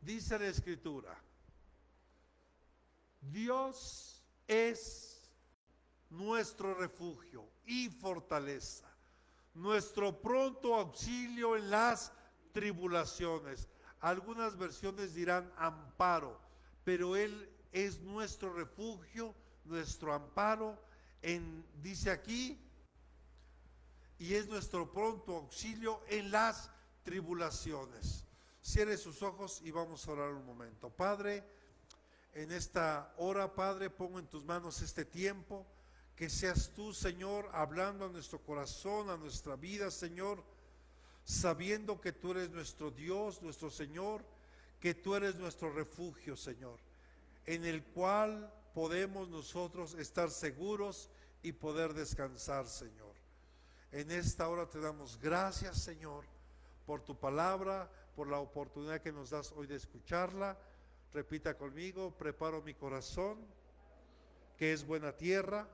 Dice la Escritura, Dios es nuestro refugio y fortaleza, nuestro pronto auxilio en las tribulaciones. Algunas versiones dirán amparo, pero Él es nuestro refugio, nuestro amparo, dice aquí, y es nuestro pronto auxilio en las tribulaciones. Cierre sus ojos y vamos a orar un momento. Padre, en esta hora, Padre, pongo en tus manos este tiempo, que seas tú, Señor, hablando a nuestro corazón, a nuestra vida, Señor, sabiendo que tú eres nuestro Dios, nuestro Señor, que tú eres nuestro refugio, Señor, en el cual podemos nosotros estar seguros y poder descansar, Señor. En esta hora te damos gracias, Señor, por tu palabra, por la oportunidad que nos das hoy de escucharla. Repita conmigo: preparo mi corazón, que es buena tierra,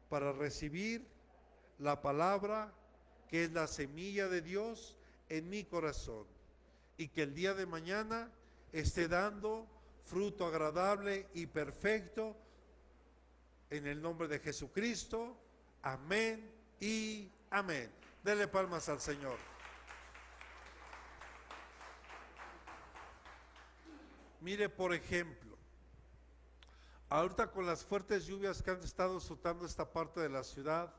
para recibir la palabra, que es la semilla de Dios en mi corazón, y que el día de mañana esté dando fruto agradable y perfecto, en el nombre de Jesucristo. Amén y amén. Dele palmas al Señor. Mire, por ejemplo, ahorita con las fuertes lluvias que han estado azotando esta parte de la ciudad,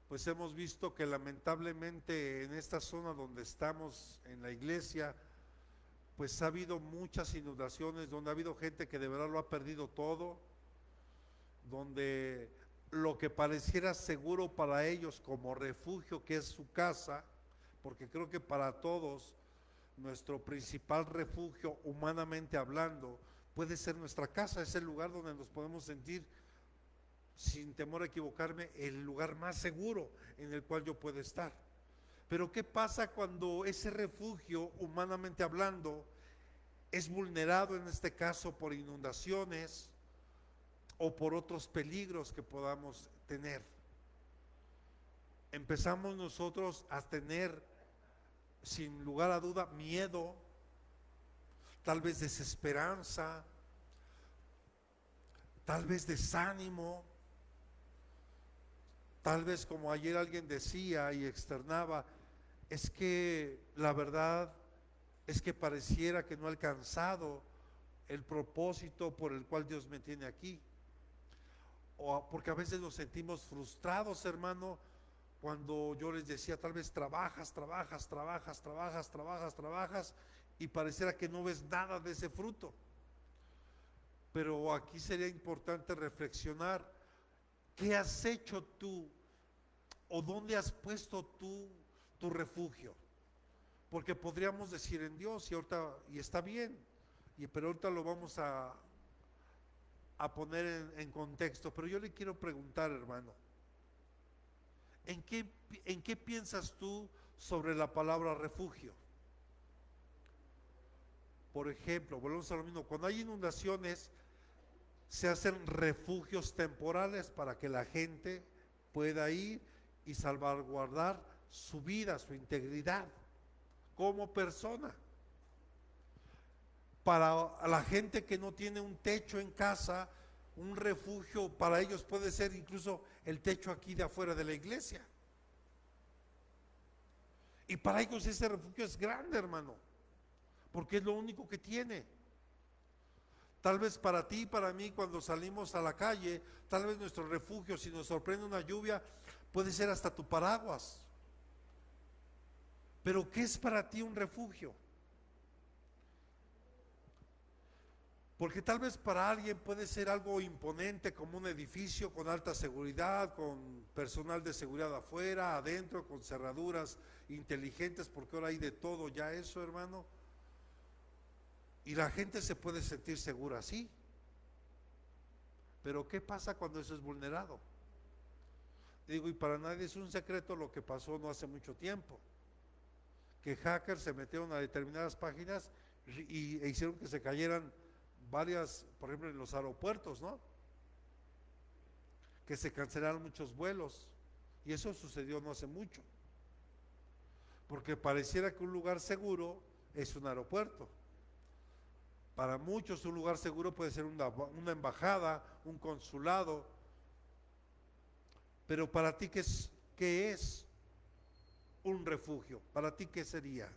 pues hemos visto que lamentablemente en esta zona donde estamos, en la iglesia, pues ha habido muchas inundaciones, donde ha habido gente que de verdad lo ha perdido todo, donde lo que pareciera seguro para ellos como refugio, que es su casa, porque creo que para todos nuestro principal refugio, humanamente hablando, puede ser nuestra casa. Es el lugar donde nos podemos sentir, sin temor a equivocarme, el lugar más seguro en el cual yo puedo estar. Pero ¿qué pasa cuando ese refugio, humanamente hablando, es vulnerado, en este caso por inundaciones o por otros peligros que podamos tener? Empezamos nosotros a tener, sin lugar a duda, miedo, tal vez desesperanza, tal vez desánimo, tal vez, como ayer alguien decía y externaba, es que la verdad es que pareciera que no he alcanzado el propósito por el cual Dios me tiene aquí. O porque a veces nos sentimos frustrados, hermano, cuando yo les decía, tal vez trabajas y pareciera que no ves nada de ese fruto. Pero aquí sería importante reflexionar: ¿qué has hecho tú o dónde has puesto tú tu refugio? Porque podríamos decir en Dios, y está bien, pero ahorita lo vamos a poner en contexto. Pero yo le quiero preguntar, hermano, ¿en qué piensas tú sobre la palabra refugio? Por ejemplo, volvemos a lo mismo: cuando hay inundaciones, se hacen refugios temporales para que la gente pueda ir y salvaguardar su vida, su integridad como persona. Para la gente que no tiene un techo en casa, un refugio para ellos puede ser incluso el techo aquí de afuera de la iglesia. Y para ellos ese refugio es grande, hermano, porque es lo único que tiene. Tal vez para ti y para mí, cuando salimos a la calle, tal vez nuestro refugio, si nos sorprende una lluvia, puede ser hasta tu paraguas. Pero ¿qué es para ti un refugio? Porque tal vez para alguien puede ser algo imponente, como un edificio con alta seguridad, con personal de seguridad afuera, adentro, con cerraduras inteligentes, porque ahora hay de todo ya eso, hermano. Y la gente se puede sentir segura así. Pero ¿qué pasa cuando eso es vulnerado? Digo, y para nadie es un secreto lo que pasó no hace mucho tiempo, que hackers se metieron a determinadas páginas e hicieron que se cayeran varias, por ejemplo en los aeropuertos, ¿no? Que se cancelaron muchos vuelos, y eso sucedió no hace mucho, porque pareciera que un lugar seguro es un aeropuerto, Para muchos un lugar seguro puede ser una embajada, un consulado. Pero para ti, ¿qué es un refugio? ¿Para ti qué sería?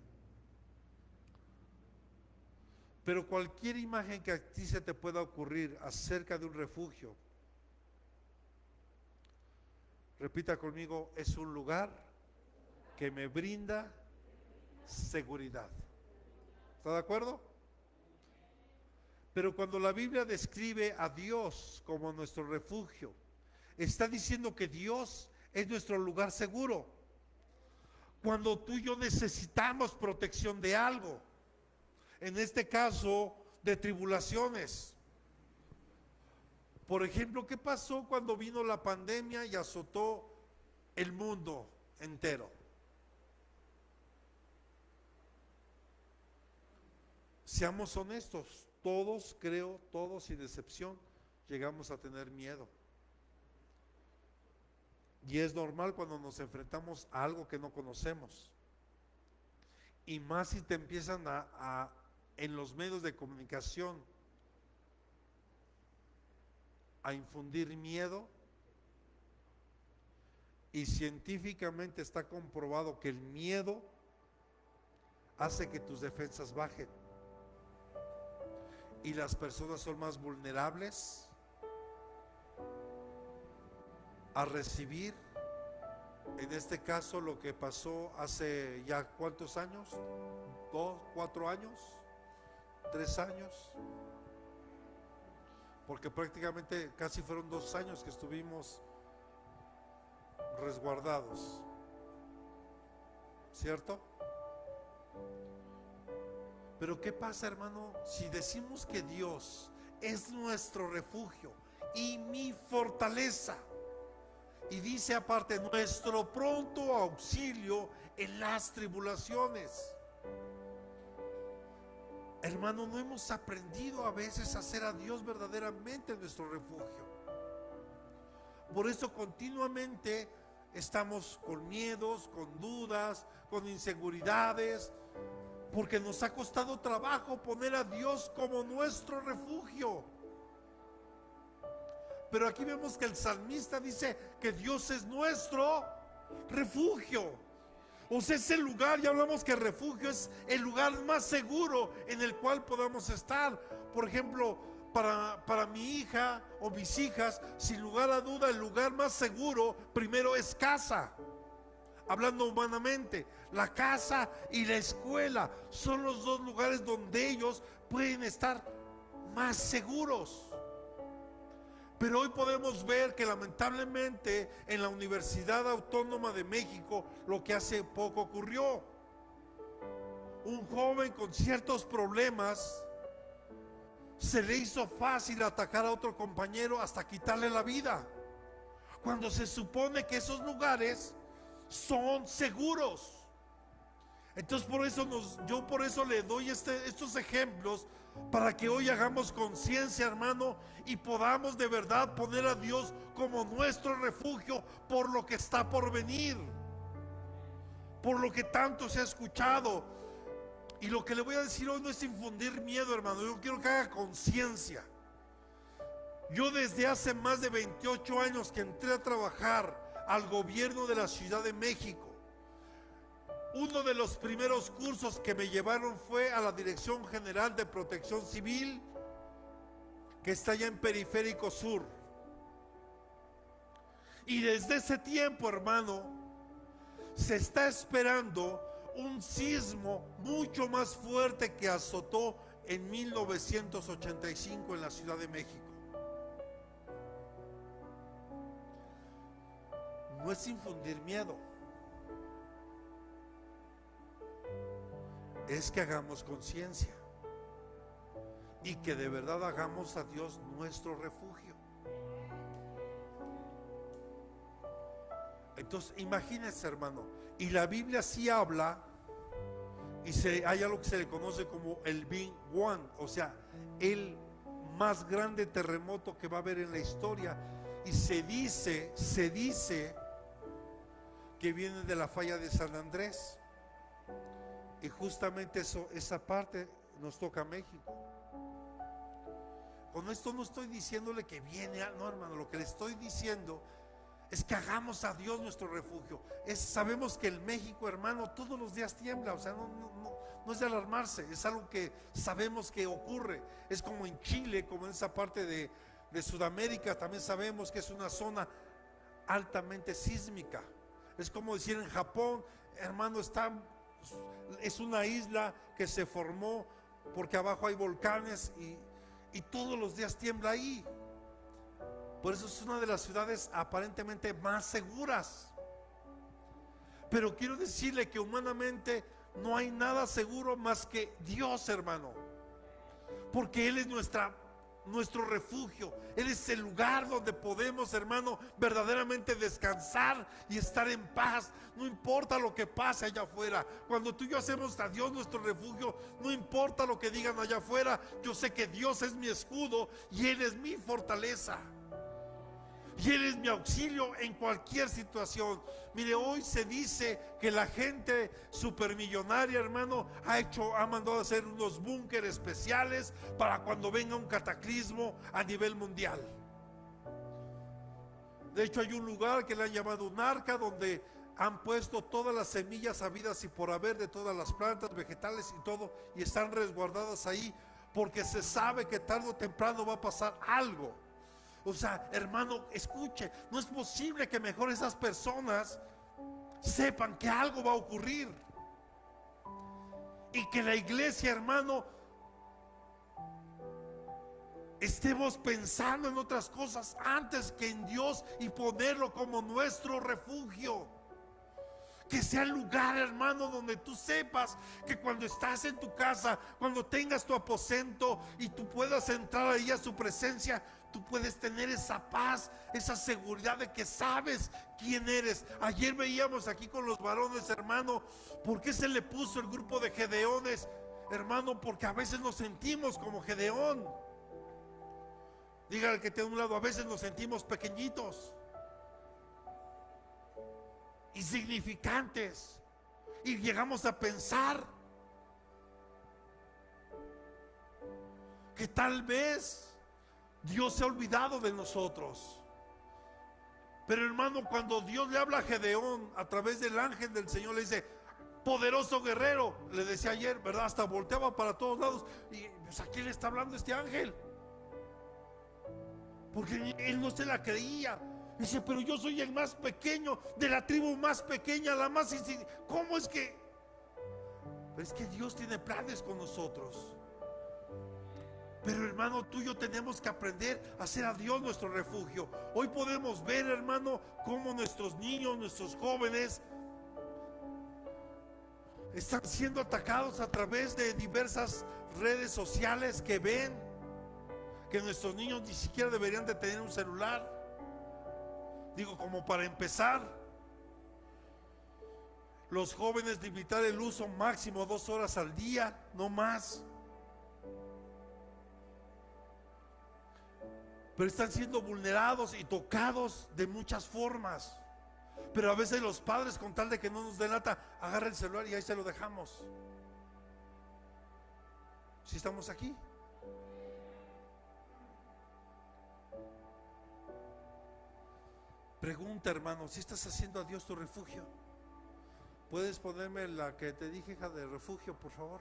Pero cualquier imagen que a ti se te pueda ocurrir acerca de un refugio, repita conmigo, es un lugar que me brinda seguridad. ¿Está de acuerdo? Pero cuando la Biblia describe a Dios como nuestro refugio, está diciendo que Dios es nuestro lugar seguro. Cuando tú y yo necesitamos protección de algo, en este caso de tribulaciones. Por ejemplo, ¿qué pasó cuando vino la pandemia y azotó el mundo entero? Seamos honestos, todos, creo, todos sin excepción, llegamos a tener miedo. Y es normal cuando nos enfrentamos a algo que no conocemos. Y más si te empiezan en los medios de comunicación a infundir miedo. Y científicamente está comprobado que el miedo hace que tus defensas bajen. Y las personas son más vulnerables a recibir, en este caso, lo que pasó hace ya ¿cuántos años? 2, 4 años, 3 años, porque prácticamente casi fueron 2 años que estuvimos resguardados, ¿cierto? Pero ¿qué pasa, hermano, si decimos que Dios es nuestro refugio y mi fortaleza? Y dice aparte, nuestro pronto auxilio en las tribulaciones. Hermano, no hemos aprendido a veces a hacer a Dios verdaderamente nuestro refugio. Por eso continuamente estamos con miedos, con dudas, con inseguridades, porque nos ha costado trabajo poner a Dios como nuestro refugio. Pero aquí vemos que el salmista dice que Dios es nuestro refugio. O sea, es el lugar, ya hablamos que el refugio es el lugar más seguro en el cual podamos estar. Por ejemplo, para mi hija o mis hijas, sin lugar a duda, el lugar más seguro primero es casa. Hablando humanamente, la casa y la escuela son los 2 lugares donde ellos pueden estar más seguros. Pero hoy podemos ver que lamentablemente en la Universidad Autónoma de México, lo que hace poco ocurrió, un joven con ciertos problemas, se le hizo fácil atacar a otro compañero hasta quitarle la vida, cuando se supone que esos lugares son seguros. Entonces yo por eso le doy estos ejemplos, para que hoy hagamos conciencia, hermano, y podamos de verdad poner a Dios como nuestro refugio por lo que está por venir, por lo que tanto se ha escuchado. Y lo que le voy a decir hoy no es infundir miedo, hermano, yo quiero que haga conciencia. Yo desde hace más de 28 años que entré a trabajar al gobierno de la Ciudad de México, uno de los primeros cursos que me llevaron fue a la Dirección General de Protección Civil, que está allá en Periférico Sur. Y desde ese tiempo, hermano, se está esperando un sismo mucho más fuerte que azotó en 1985 en la Ciudad de México. No es infundir miedo, es que hagamos conciencia y que de verdad hagamos a Dios nuestro refugio. Entonces imagínense, hermano, y la Biblia sí habla, y hay algo que se le conoce como el Big One, o sea, el más grande terremoto que va a haber en la historia, y se dice que viene de la falla de San Andrés. Y justamente esa parte nos toca México. Con esto no estoy diciéndole que viene, no, hermano, lo que le estoy diciendo es que hagamos a Dios nuestro refugio. Sabemos que el México, hermano, todos los días tiembla, o sea, no es de alarmarse, es algo que sabemos que ocurre. Es como en Chile, como en esa parte de Sudamérica, también sabemos que es una zona altamente sísmica. Es como decir en Japón, hermano, es una isla que se formó porque abajo hay volcanes y todos los días tiembla ahí. Por eso es una de las ciudades aparentemente más seguras. Pero quiero decirle que humanamente no hay nada seguro más que Dios, hermano. Porque Él es nuestro refugio. Él es el lugar donde podemos, hermano, verdaderamente descansar y estar en paz. No importa lo que pase allá afuera. Cuando tú y yo hacemos a Dios nuestro refugio, no importa lo que digan allá afuera, yo sé que Dios es mi escudo y Él es mi fortaleza. Y Él es mi auxilio en cualquier situación. Mire, hoy se dice que la gente supermillonaria, hermano, ha mandado a hacer unos búnkeres especiales para cuando venga un cataclismo a nivel mundial. De hecho, hay un lugar que le han llamado un arca, donde han puesto todas las semillas habidas y por haber de todas las plantas, vegetales y todo, y están resguardadas ahí, porque se sabe que tarde o temprano va a pasar algo. O sea, hermano, escuche, no es posible que mejor esas personas sepan que algo va a ocurrir y que la iglesia, hermano, estemos pensando en otras cosas antes que en Dios y ponerlo como nuestro refugio. Que sea el lugar, hermano, donde tú sepas que cuando estás en tu casa, cuando tengas tu aposento y tú puedas entrar ahí a su presencia, tú puedes tener esa paz, esa seguridad de que sabes quién eres. Ayer veíamos aquí con los varones, hermano, ¿por qué se le puso el grupo de Gedeones? Hermano, porque a veces nos sentimos como Gedeón. Dígale que tiene un lado, a veces nos sentimos pequeñitos, insignificantes, y llegamos a pensar que tal vez Dios se ha olvidado de nosotros. Pero hermano, cuando Dios le habla a Gedeón a través del ángel del Señor, le dice: poderoso guerrero, le decía ayer, ¿verdad? Hasta volteaba para todos lados y pues, ¿a quién le está hablando este ángel? Porque él no se la creía. Dice: pero yo soy el más pequeño, de la tribu más pequeña, la más... ¿Cómo es que? Pero es que Dios tiene planes con nosotros. Pero hermano, tú y yo tenemos que aprender a hacer a Dios nuestro refugio. Hoy podemos ver, hermano, cómo nuestros niños, nuestros jóvenes están siendo atacados a través de diversas redes sociales, que ven que nuestros niños ni siquiera deberían de tener un celular. Digo, como para empezar, los jóvenes limitar el uso máximo 2 horas al día, no más. Pero están siendo vulnerados y tocados de muchas formas. Pero a veces los padres, con tal de que no nos delata, agarran el celular y ahí se lo dejamos. ¿Sí estamos aquí? Pregunta, hermano, si estás haciendo a Dios tu refugio. ¿Puedes ponerme la que te dije, hija, de refugio, por favor?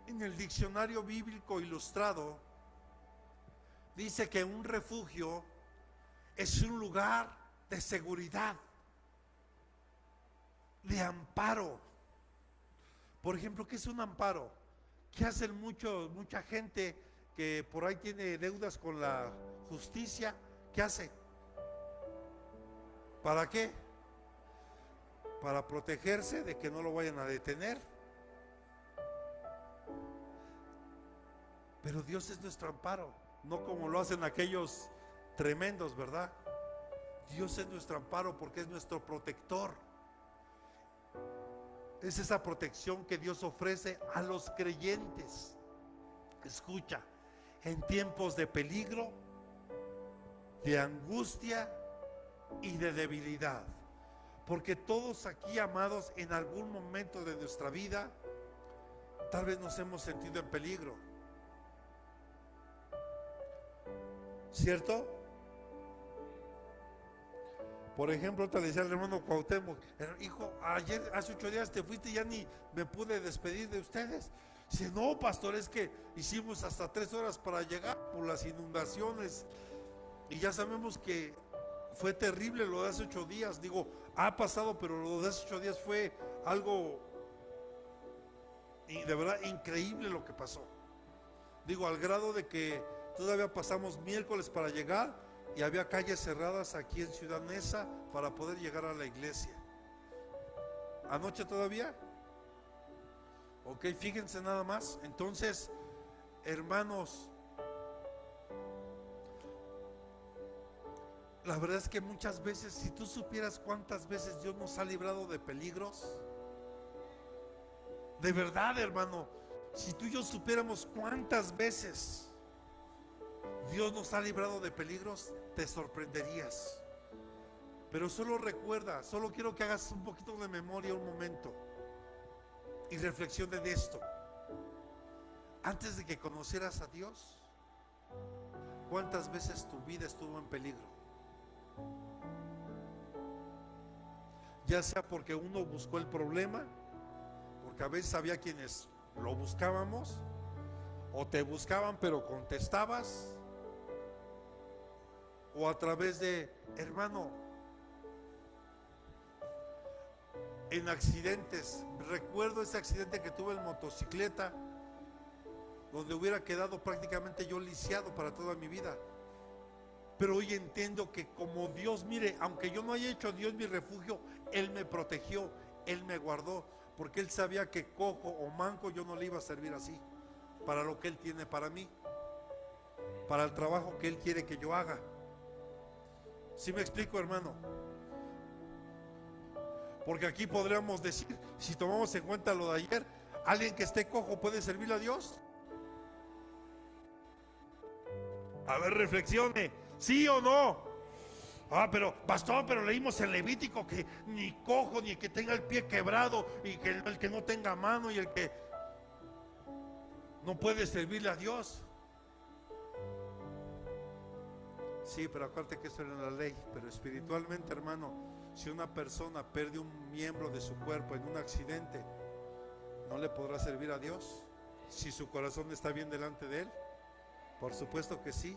En el diccionario bíblico ilustrado dice que un refugio es un lugar de seguridad, de amparo. Por ejemplo, ¿qué es un amparo? ¿Qué hacen mucha gente que por ahí tiene deudas con la justicia? ¿Qué hace? ¿Para qué? Para protegerse de que no lo vayan a detener. Pero Dios es nuestro amparo, no como lo hacen aquellos tremendos, ¿verdad? Dios es nuestro amparo porque es nuestro protector. Es esa protección que Dios ofrece a los creyentes. Escucha, en tiempos de peligro, de angustia y de debilidad. Porque todos aquí, amados, en algún momento de nuestra vida tal vez nos hemos sentido en peligro, ¿cierto? Por ejemplo, te decía el hermano Cuauhtémoc: hijo, ayer, hace 8 días te fuiste y ya ni me pude despedir de ustedes. Dice: no, pastor, es que hicimos hasta 3 horas para llegar por las inundaciones, y ya sabemos que fue terrible lo de hace 8 días. Digo, ha pasado, pero lo de hace 8 días fue algo de verdad increíble lo que pasó. Digo, al grado de que todavía pasamos miércoles para llegar y había calles cerradas aquí en Ciudad Neza para poder llegar a la iglesia. ¿Anoche todavía? Ok, fíjense nada más. Entonces, hermanos, la verdad es que muchas veces, si tú supieras cuántas veces Dios nos ha librado de peligros, de verdad, hermano, si tú y yo supiéramos cuántas veces Dios nos ha librado de peligros, te sorprenderías. Pero solo recuerda, solo quiero que hagas un poquito de memoria un momento y reflexione de esto. Antes de que conocieras a Dios, ¿cuántas veces tu vida estuvo en peligro? Ya sea porque uno buscó el problema, porque a veces había quienes lo buscábamos, o te buscaban pero contestabas, o a través de, hermano, en accidentes. Recuerdo ese accidente que tuve en motocicleta, donde hubiera quedado prácticamente yo lisiado para toda mi vida. Pero hoy entiendo que como Dios, mire, aunque yo no haya hecho a Dios mi refugio, Él me protegió, Él me guardó, porque Él sabía que cojo o manco yo no le iba a servir así, para lo que Él tiene para mí, para el trabajo que Él quiere que yo haga. ¿Sí me explico, hermano? Porque aquí podríamos decir, si tomamos en cuenta lo de ayer, ¿alguien que esté cojo puede servirle a Dios? A ver, reflexione, ¿sí o no? Pero pastor, pero leímos en Levítico que ni cojo, ni el que tenga el pie quebrado, y que el que no tenga mano, y el que no puede servirle a Dios. Sí, pero acuérdate que eso era la ley. Pero espiritualmente, hermano, si una persona pierde un miembro de su cuerpo en un accidente, ¿no le podrá servir a Dios? Si su corazón está bien delante de Él. Por supuesto que sí.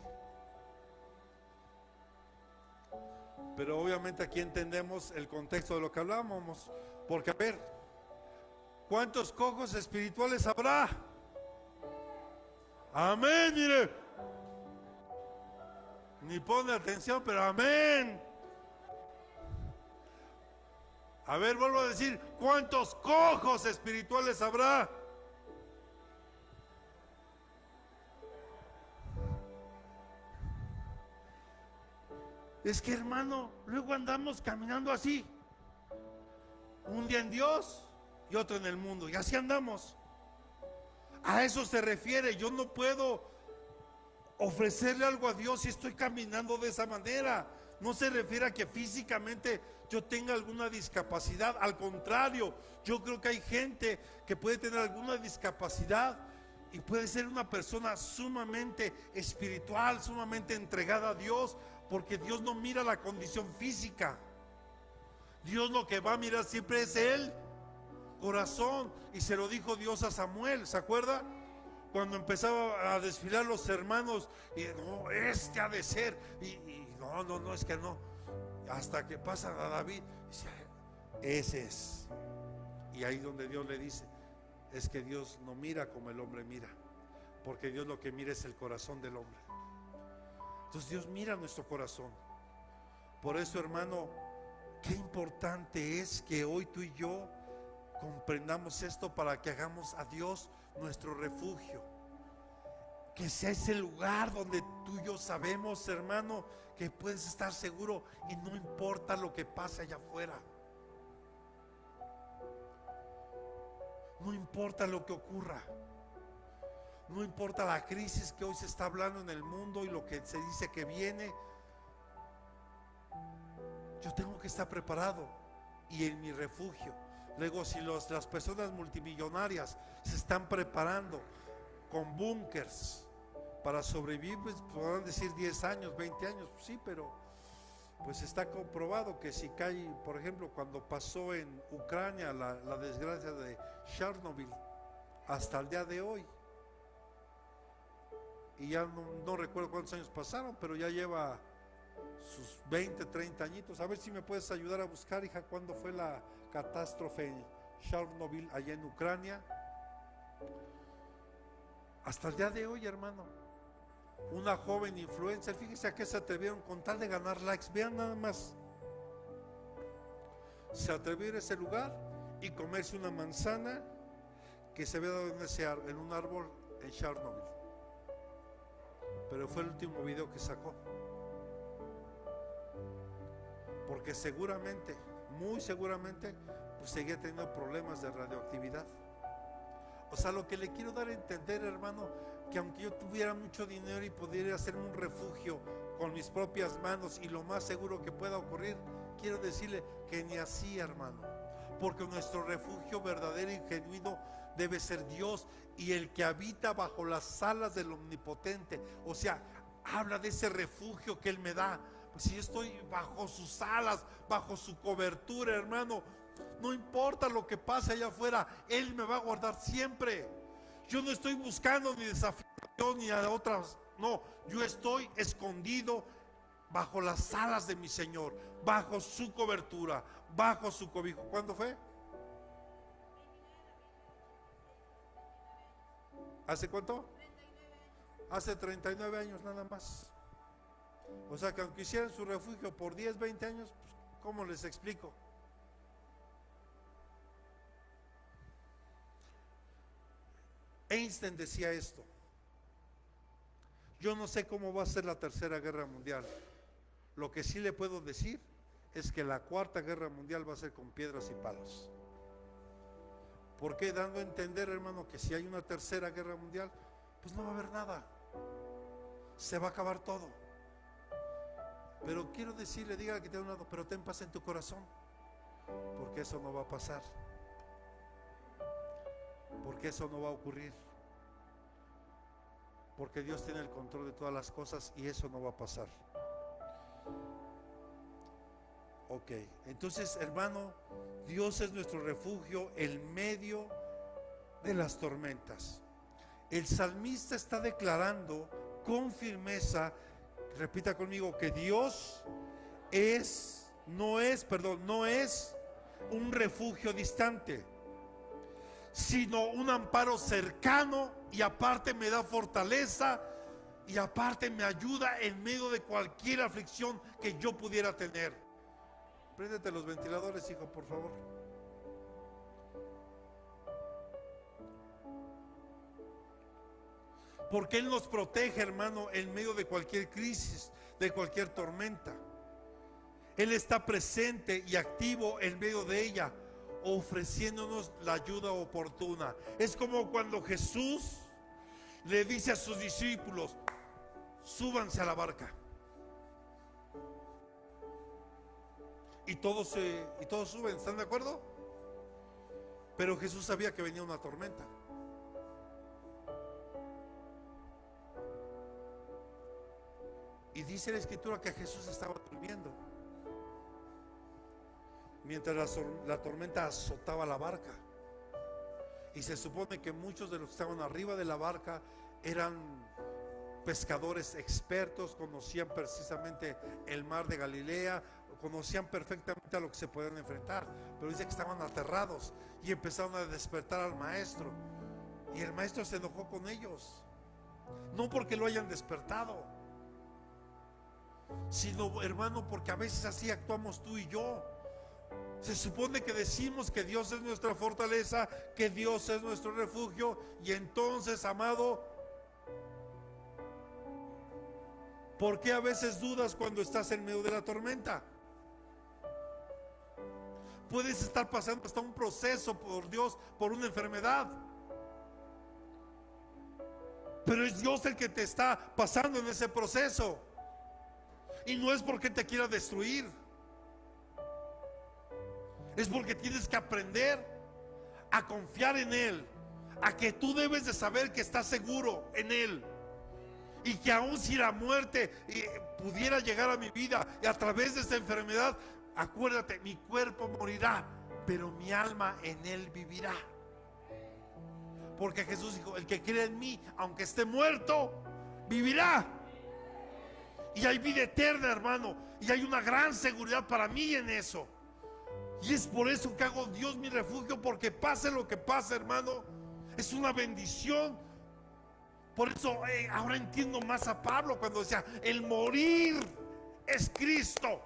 Pero obviamente aquí entendemos el contexto de lo que hablábamos. Porque a ver, ¿cuántos cojos espirituales habrá? Amén, mire. Ni pone atención, pero amén. A ver, vuelvo a decir, ¿cuántos cojos espirituales habrá? Es que, hermano, luego andamos caminando así, un día en Dios y otro en el mundo, y así andamos. A eso se refiere. Yo no puedo ofrecerle algo a Dios si estoy caminando de esa manera. No se refiere a que físicamente yo tenga alguna discapacidad. Al contrario, yo creo que hay gente que puede tener alguna discapacidad y puede ser una persona sumamente espiritual, sumamente entregada a Dios, porque Dios no mira la condición física. Dios lo que va a mirar siempre es el corazón. Y se lo dijo Dios a Samuel, ¿se acuerda? Cuando empezaba a desfilar los hermanos, y no, este ha de ser, y no, es que no. Hasta que pasa a David, dice, ese es. Y ahí donde Dios le dice, es que Dios no mira como el hombre mira, porque Dios lo que mira es el corazón del hombre. Entonces Dios mira nuestro corazón. Por eso, hermano, qué importante es que hoy tú y yo comprendamos esto, para que hagamos a Dios nuestro refugio, que sea ese lugar donde tú y yo sabemos, hermano, que puedes estar seguro y no importa lo que pase allá afuera, no importa lo que ocurra, no importa la crisis que hoy se está hablando en el mundo y lo que se dice que viene. Yo tengo que estar preparado y en mi refugio, Luego, si las personas multimillonarias se están preparando con búnkers para sobrevivir, pues podrán decir 10 años, 20 años, pues sí, pero pues está comprobado que si cae, por ejemplo, cuando pasó en Ucrania la desgracia de Chernobyl, hasta el día de hoy, y ya no recuerdo cuántos años pasaron, pero ya lleva sus 20, 30 añitos. A ver si me puedes ayudar a buscar, hija, cuándo fue la catástrofe en Chernobyl, allá en Ucrania. Hasta el día de hoy, hermano, una joven influencer, fíjese a qué se atrevieron con tal de ganar likes. Vean nada más, se atrevió a ir a ese lugar y comerse una manzana que se había dado en un árbol en Chernobyl, pero fue el último video que sacó, porque seguramente, muy seguramente, pues seguía teniendo problemas de radioactividad. O sea, lo que le quiero dar a entender, hermano, que aunque yo tuviera mucho dinero y pudiera hacerme un refugio con mis propias manos, y lo más seguro que pueda ocurrir, quiero decirle que ni así, hermano, porque nuestro refugio verdadero y genuino debe ser Dios y el que habita bajo las alas del Omnipotente. O sea, habla de ese refugio que Él me da. Pues si yo estoy bajo sus alas, bajo su cobertura, hermano, no importa lo que pase allá afuera, Él me va a guardar siempre. Yo no estoy buscando ni desafiación ni a otras, no, yo estoy escondido bajo las alas de mi Señor, bajo su cobertura, bajo su cobijo. ¿Cuándo fue? ¿Hace cuánto? Hace 39 años nada más. O sea que aunque hicieran su refugio por 10, 20 años, pues, ¿cómo les explico? Einstein decía esto: yo no sé cómo va a ser la tercera guerra mundial. Lo que sí le puedo decir es que la cuarta guerra mundial va a ser con piedras y palos. ¿Por qué? Dando a entender, hermano, que si hay una tercera guerra mundial, pues no va a haber nada, se va a acabar todo. Pero quiero decirle, dígale que te da un lado, pero ten paz en tu corazón, porque eso no va a pasar, porque eso no va a ocurrir, porque Dios tiene el control de todas las cosas y eso no va a pasar. Ok, entonces, hermano, Dios es nuestro refugio en medio de las tormentas. El salmista está declarando con firmeza, repita conmigo, que Dios no es un refugio distante, sino un amparo cercano, y aparte me da fortaleza, y aparte me ayuda en medio de cualquier aflicción que yo pudiera tener. Préndete los ventiladores, hijo, por favor. Porque Él nos protege, hermano, en medio de cualquier crisis, de cualquier tormenta. Él está presente y activo en medio de ella, ofreciéndonos la ayuda oportuna. Es como cuando Jesús le dice a sus discípulos: súbanse a la barca. Y todos suben, ¿están de acuerdo? Pero Jesús sabía que venía una tormenta. Y dice la Escritura que Jesús estaba durmiendo mientras la tormenta azotaba la barca. Y se supone que muchos de los que estaban arriba de la barca eran pescadores expertos, conocían precisamente el mar de Galilea, conocían perfectamente a lo que se podían enfrentar, pero dice que estaban aterrados y empezaron a despertar al maestro, y el maestro se enojó con ellos, no porque lo hayan despertado, sino, hermano, porque a veces así actuamos tú y yo. Se supone que decimos que Dios es nuestra fortaleza, que Dios es nuestro refugio, y entonces, amado, ¿por qué a veces dudas cuando estás en medio de la tormenta? Puedes estar pasando hasta un proceso, por Dios, por una enfermedad, pero es Dios el que te está pasando en ese proceso, y no es porque te quiera destruir. Es porque tienes que aprender a confiar en Él, a que tú debes de saber que estás seguro en Él, y que aun si la muerte pudiera llegar a mi vida y a través de esta enfermedad, acuérdate, mi cuerpo morirá, pero mi alma en Él vivirá. Porque Jesús dijo: el que cree en mí, aunque esté muerto, vivirá. Y hay vida eterna, hermano, y hay una gran seguridad para mí en eso. Y es por eso que hago Dios mi refugio, porque pase lo que pase, hermano, es una bendición. Por eso ahora entiendo más a Pablo cuando decía: el morir es Cristo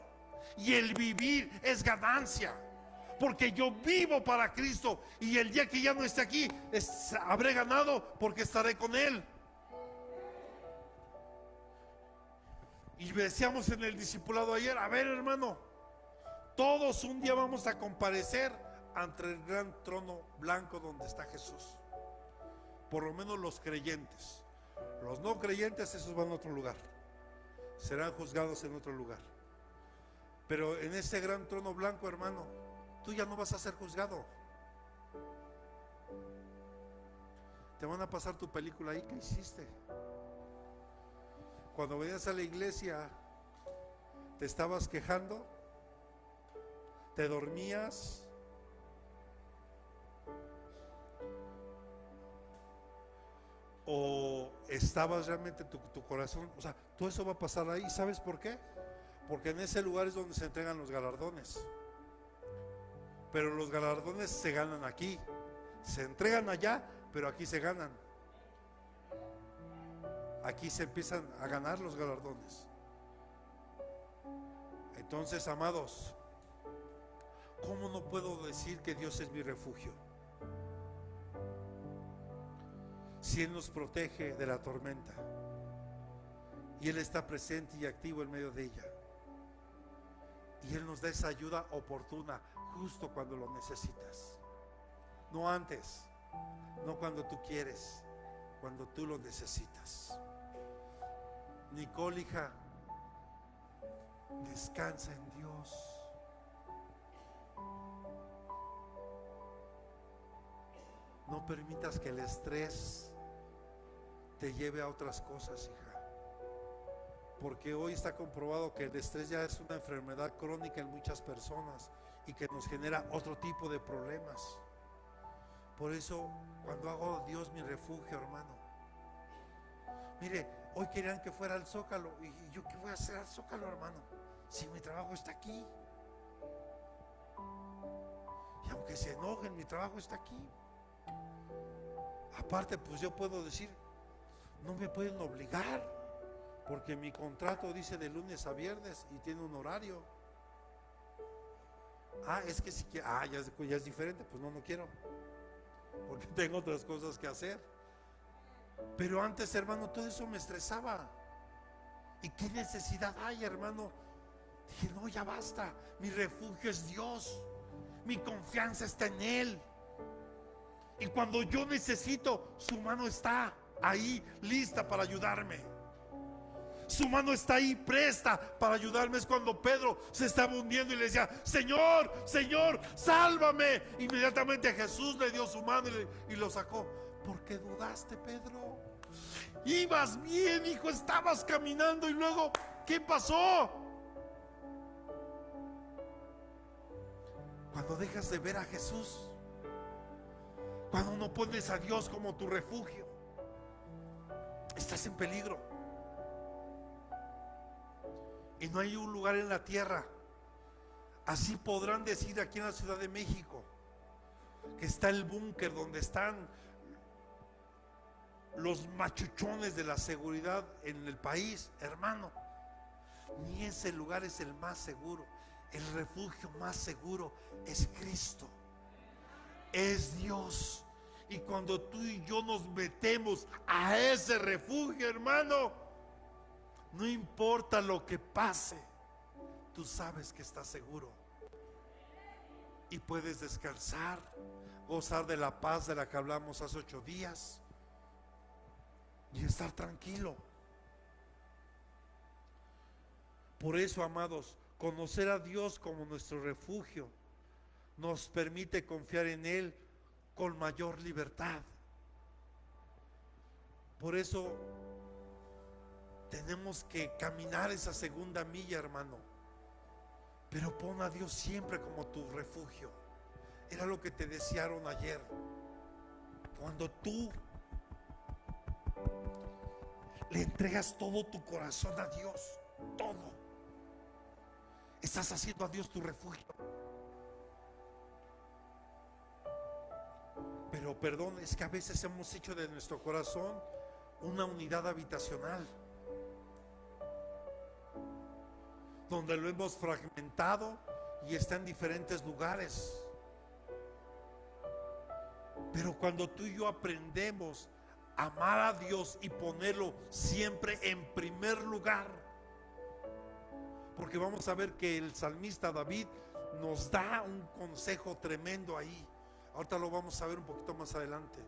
y el vivir es ganancia. Porque yo vivo para Cristo, y el día que ya no esté aquí, habré ganado, porque estaré con Él. Y decíamos en el discipulado ayer: a ver, hermano, todos un día vamos a comparecer ante el gran trono blanco donde está Jesús. Por lo menos los creyentes. Los no creyentes, esos van a otro lugar, serán juzgados en otro lugar. Pero en ese gran trono blanco, hermano, tú ya no vas a ser juzgado. Te van a pasar tu película ahí. ¿Qué hiciste? Cuando venías a la iglesia, te estabas quejando, te dormías, o estabas realmente tu corazón, o sea, todo eso va a pasar ahí. ¿Sabes por qué? Porque en ese lugar es donde se entregan los galardones. Pero los galardones se ganan aquí, se entregan allá, pero aquí se ganan. Aquí se empiezan a ganar los galardones. Entonces, amados, ¿cómo no puedo decir que Dios es mi refugio? Si Él nos protege de la tormenta, y Él está presente y activo en medio de ella, y Él nos da esa ayuda oportuna justo cuando lo necesitas, no antes, no cuando tú quieres, cuando tú lo necesitas. Nicole, hija, descansa en Dios. No permitas que el estrés te lleve a otras cosas, hija, porque hoy está comprobado que el estrés ya es una enfermedad crónica en muchas personas y que nos genera otro tipo de problemas. Por eso, cuando hago Dios mi refugio, hermano, mire, hoy querían que fuera al Zócalo, y yo qué voy a hacer al Zócalo, hermano, si mi trabajo está aquí. Y aunque se enojen, mi trabajo está aquí. Aparte, pues yo puedo decir: no me pueden obligar, porque mi contrato dice de lunes a viernes y tiene un horario. Es que si quiero, ya es diferente, pues no quiero, porque tengo otras cosas que hacer. Pero antes, hermano, todo eso me estresaba. ¿Y qué necesidad hay, hermano? Dije: no, ya basta. Mi refugio es Dios, mi confianza está en Él. Y cuando yo necesito, su mano está ahí lista para ayudarme. Su mano está ahí presta para ayudarme. Es cuando Pedro se estaba hundiendo y le decía: Señor, Señor, sálvame. Inmediatamente Jesús le dio su mano y lo sacó. ¿Por qué dudaste, Pedro? Ibas bien, hijo, estabas caminando, y luego, ¿qué pasó? Cuando dejas de ver a Jesús, cuando no pones a Dios como tu refugio, estás en peligro. Y no hay un lugar en la tierra. Así podrán decir aquí en la Ciudad de México que está el búnker donde están los machuchones de la seguridad en el país, hermano. Ni ese lugar es el más seguro. El refugio más seguro es Cristo, es Dios. Y cuando tú y yo nos metemos a ese refugio, hermano, no importa lo que pase, tú sabes que estás seguro y puedes descansar, gozar de la paz de la que hablamos hace 8 días y estar tranquilo. Por eso, amados, conocer a Dios como nuestro refugio nos permite confiar en Él con mayor libertad. Por eso tenemos que caminar esa segunda milla, hermano. Pero pon a Dios siempre como tu refugio. Era lo que te desearon ayer. Cuando tú le entregas todo tu corazón a Dios, todo, estás haciendo a Dios tu refugio. Pero perdón, es que a veces hemos hecho de nuestro corazón una unidad habitacional, donde lo hemos fragmentado y está en diferentes lugares. Pero cuando tú y yo aprendemos a amar a Dios y ponerlo siempre en primer lugar, porque vamos a ver que el salmista David nos da un consejo tremendo ahí. Ahorita lo vamos a ver un poquito más adelante.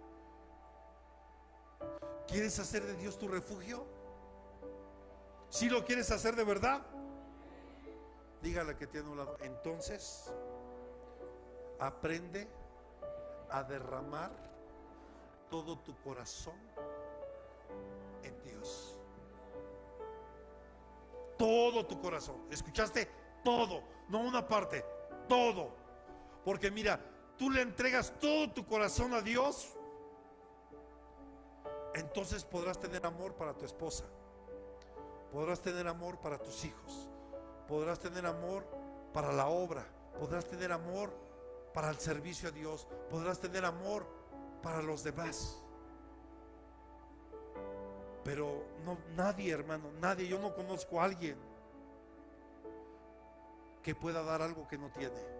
¿Quieres hacer de Dios tu refugio? ¿Sí lo quieres hacer de verdad? Dígale que tiene a un lado. Entonces, aprende a derramar todo tu corazón en Dios. Todo tu corazón. ¿Escuchaste? Todo, no una parte, todo. Porque mira, tú le entregas todo tu corazón a Dios, entonces podrás tener amor para tu esposa, podrás tener amor para tus hijos, podrás tener amor para la obra, podrás tener amor para el servicio a Dios, podrás tener amor para los demás. Pero no, nadie, hermano, nadie, yo no conozco a alguien que pueda dar algo que no tiene.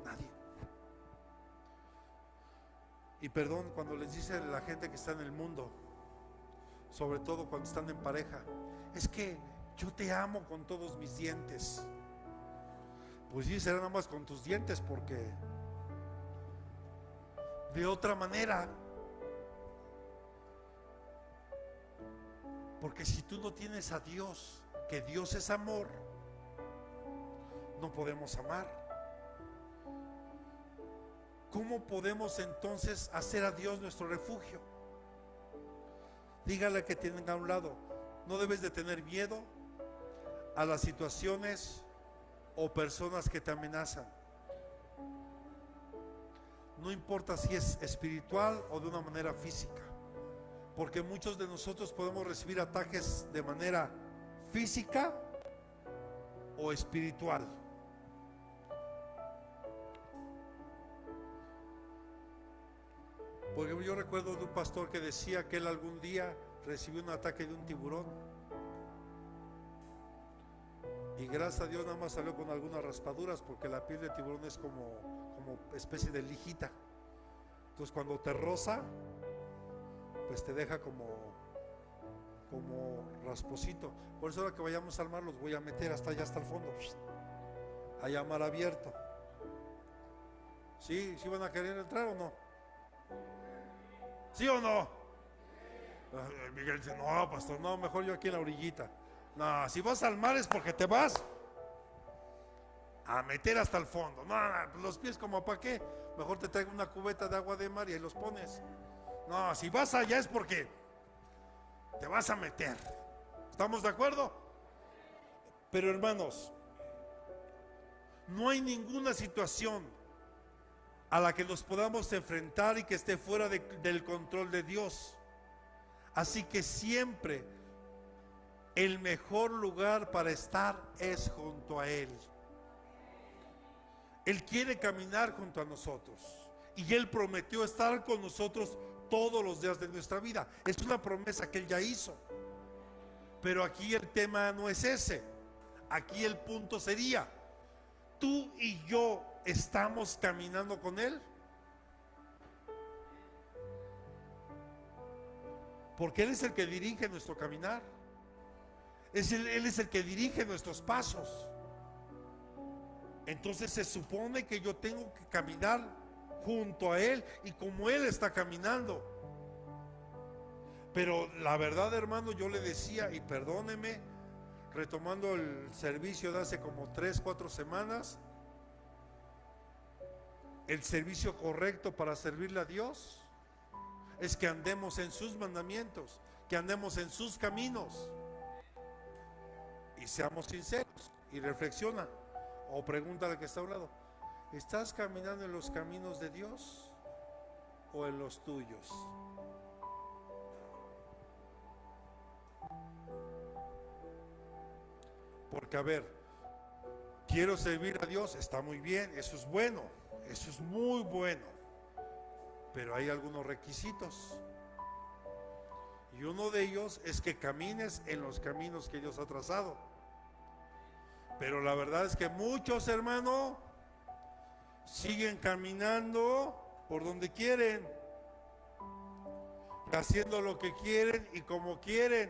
Nadie. Y perdón, cuando les dice la gente que está en el mundo, sobre todo cuando están en pareja, es que yo te amo con todos mis dientes. Pues sí, será nada más con tus dientes, porque de otra manera, porque si tú no tienes a Dios, que Dios es amor, no podemos amar. ¿Cómo podemos entonces hacer a Dios nuestro refugio? Dígale que tienen a un lado, no debes de tener miedo a las situaciones o personas que te amenazan. No importa si es espiritual o de una manera física, porque muchos de nosotros podemos recibir ataques de manera física o espiritual. Porque yo recuerdo de un pastor que decía que él algún día recibió un ataque de un tiburón y gracias a Dios nada más salió con algunas raspaduras, porque la piel de tiburón es como especie de lijita. Entonces cuando te roza, pues te deja como rasposito. Por eso ahora que vayamos al mar los voy a meter hasta allá, hasta el fondo, allá mar abierto. ¿Sí? ¿Sí van a querer entrar o no? ¿Sí o no? Miguel dice, no, pastor, no, mejor yo aquí en la orillita. No, si vas al mar es porque te vas a meter hasta el fondo. No, los pies como para qué. Mejor te traigo una cubeta de agua de mar y ahí los pones. No, si vas allá es porque te vas a meter. ¿Estamos de acuerdo? Pero hermanos, no hay ninguna situación a la que nos podamos enfrentar y que esté fuera del control de Dios. Así que siempre el mejor lugar para estar es junto a Él. Él quiere caminar junto a nosotros y Él prometió estar con nosotros todos los días de nuestra vida. Es una promesa que Él ya hizo. Pero aquí el tema no es ese. Aquí el punto sería, tú y yo ¿estamos caminando con Él? Porque Él es el que dirige nuestro caminar. Él es el que dirige nuestros pasos. Entonces se supone que yo tengo que caminar junto a Él y como Él está caminando. Pero la verdad, hermano, yo le decía, y perdóneme, retomando el servicio de hace como 3, 4 semanas, el servicio correcto para servirle a Dios es que andemos en sus mandamientos, que andemos en sus caminos. Y seamos sinceros y reflexiona o pregúntale al que está a un lado: ¿estás caminando en los caminos de Dios o en los tuyos? Porque a ver, quiero servir a Dios, está muy bien, eso es bueno, eso es muy bueno, pero hay algunos requisitos. Y uno de ellos es que camines en los caminos que Dios ha trazado. Pero la verdad es que muchos, hermanos, siguen caminando por donde quieren, haciendo lo que quieren y como quieren.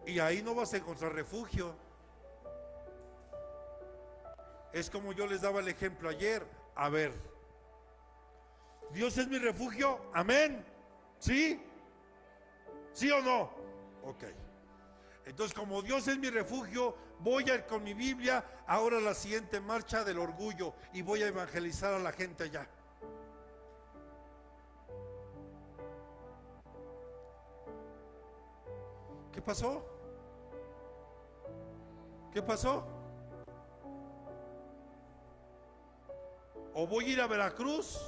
Y ahí no vas a encontrar refugio. Es como yo les daba el ejemplo ayer. A ver, ¿Dios es mi refugio? Amén. ¿Sí? ¿Sí o no? Ok. Entonces, como Dios es mi refugio, voy a ir con mi Biblia ahora a la siguiente marcha del orgullo y voy a evangelizar a la gente allá. ¿Qué pasó? ¿Qué pasó? O voy a ir a Veracruz,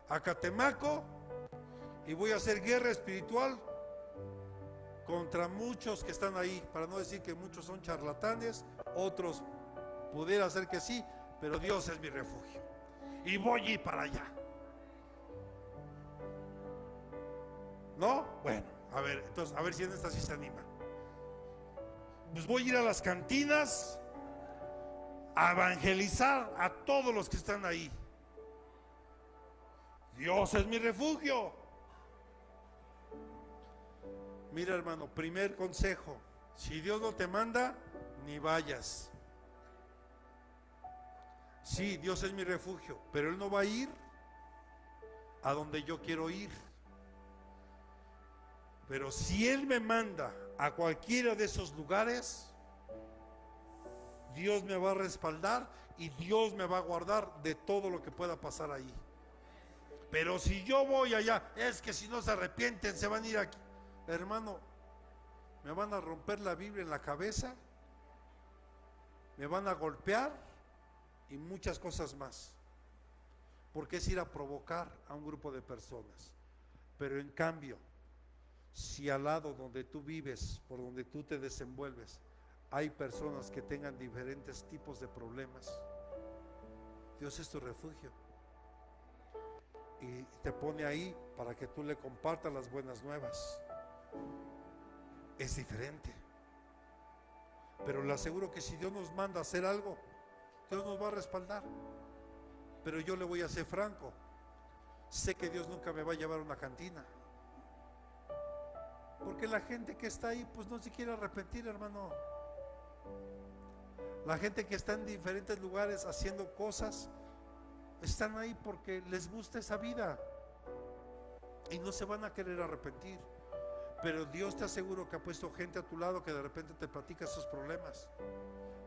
a Catemaco, y voy a hacer guerra espiritual contra muchos que están ahí, para no decir que muchos son charlatanes, otros pudiera ser que sí, pero Dios es mi refugio y voy a ir para allá. ¿No? Bueno, a ver, entonces, a ver si en esta sí se anima. Pues voy a ir a las cantinas a evangelizar a todos los que están ahí. Dios es mi refugio. Mira, hermano, primer consejo: si Dios no te manda, ni vayas. Sí, Dios es mi refugio, pero Él no va a ir a donde yo quiero ir. Pero si Él me manda a cualquiera de esos lugares, Dios me va a respaldar y Dios me va a guardar de todo lo que pueda pasar ahí. Pero si yo voy allá, es que si no se arrepienten se van a ir aquí. Hermano, me van a romper la Biblia en la cabeza, me van a golpear y muchas cosas más, porque es ir a provocar a un grupo de personas. Pero en cambio, si al lado donde tú vives, por donde tú te desenvuelves, hay personas que tengan diferentes tipos de problemas, Dios es tu refugio y te pone ahí para que tú le compartas las buenas nuevas. Es diferente, pero le aseguro que si Dios nos manda a hacer algo, Dios nos va a respaldar. Pero yo le voy a ser franco, sé que Dios nunca me va a llevar a una cantina, porque la gente que está ahí pues no se quiere arrepentir, hermano. La gente que está en diferentes lugares haciendo cosas, están ahí porque les gusta esa vida y no se van a querer arrepentir. Pero Dios, te aseguro que ha puesto gente a tu lado que de repente te platica esos problemas,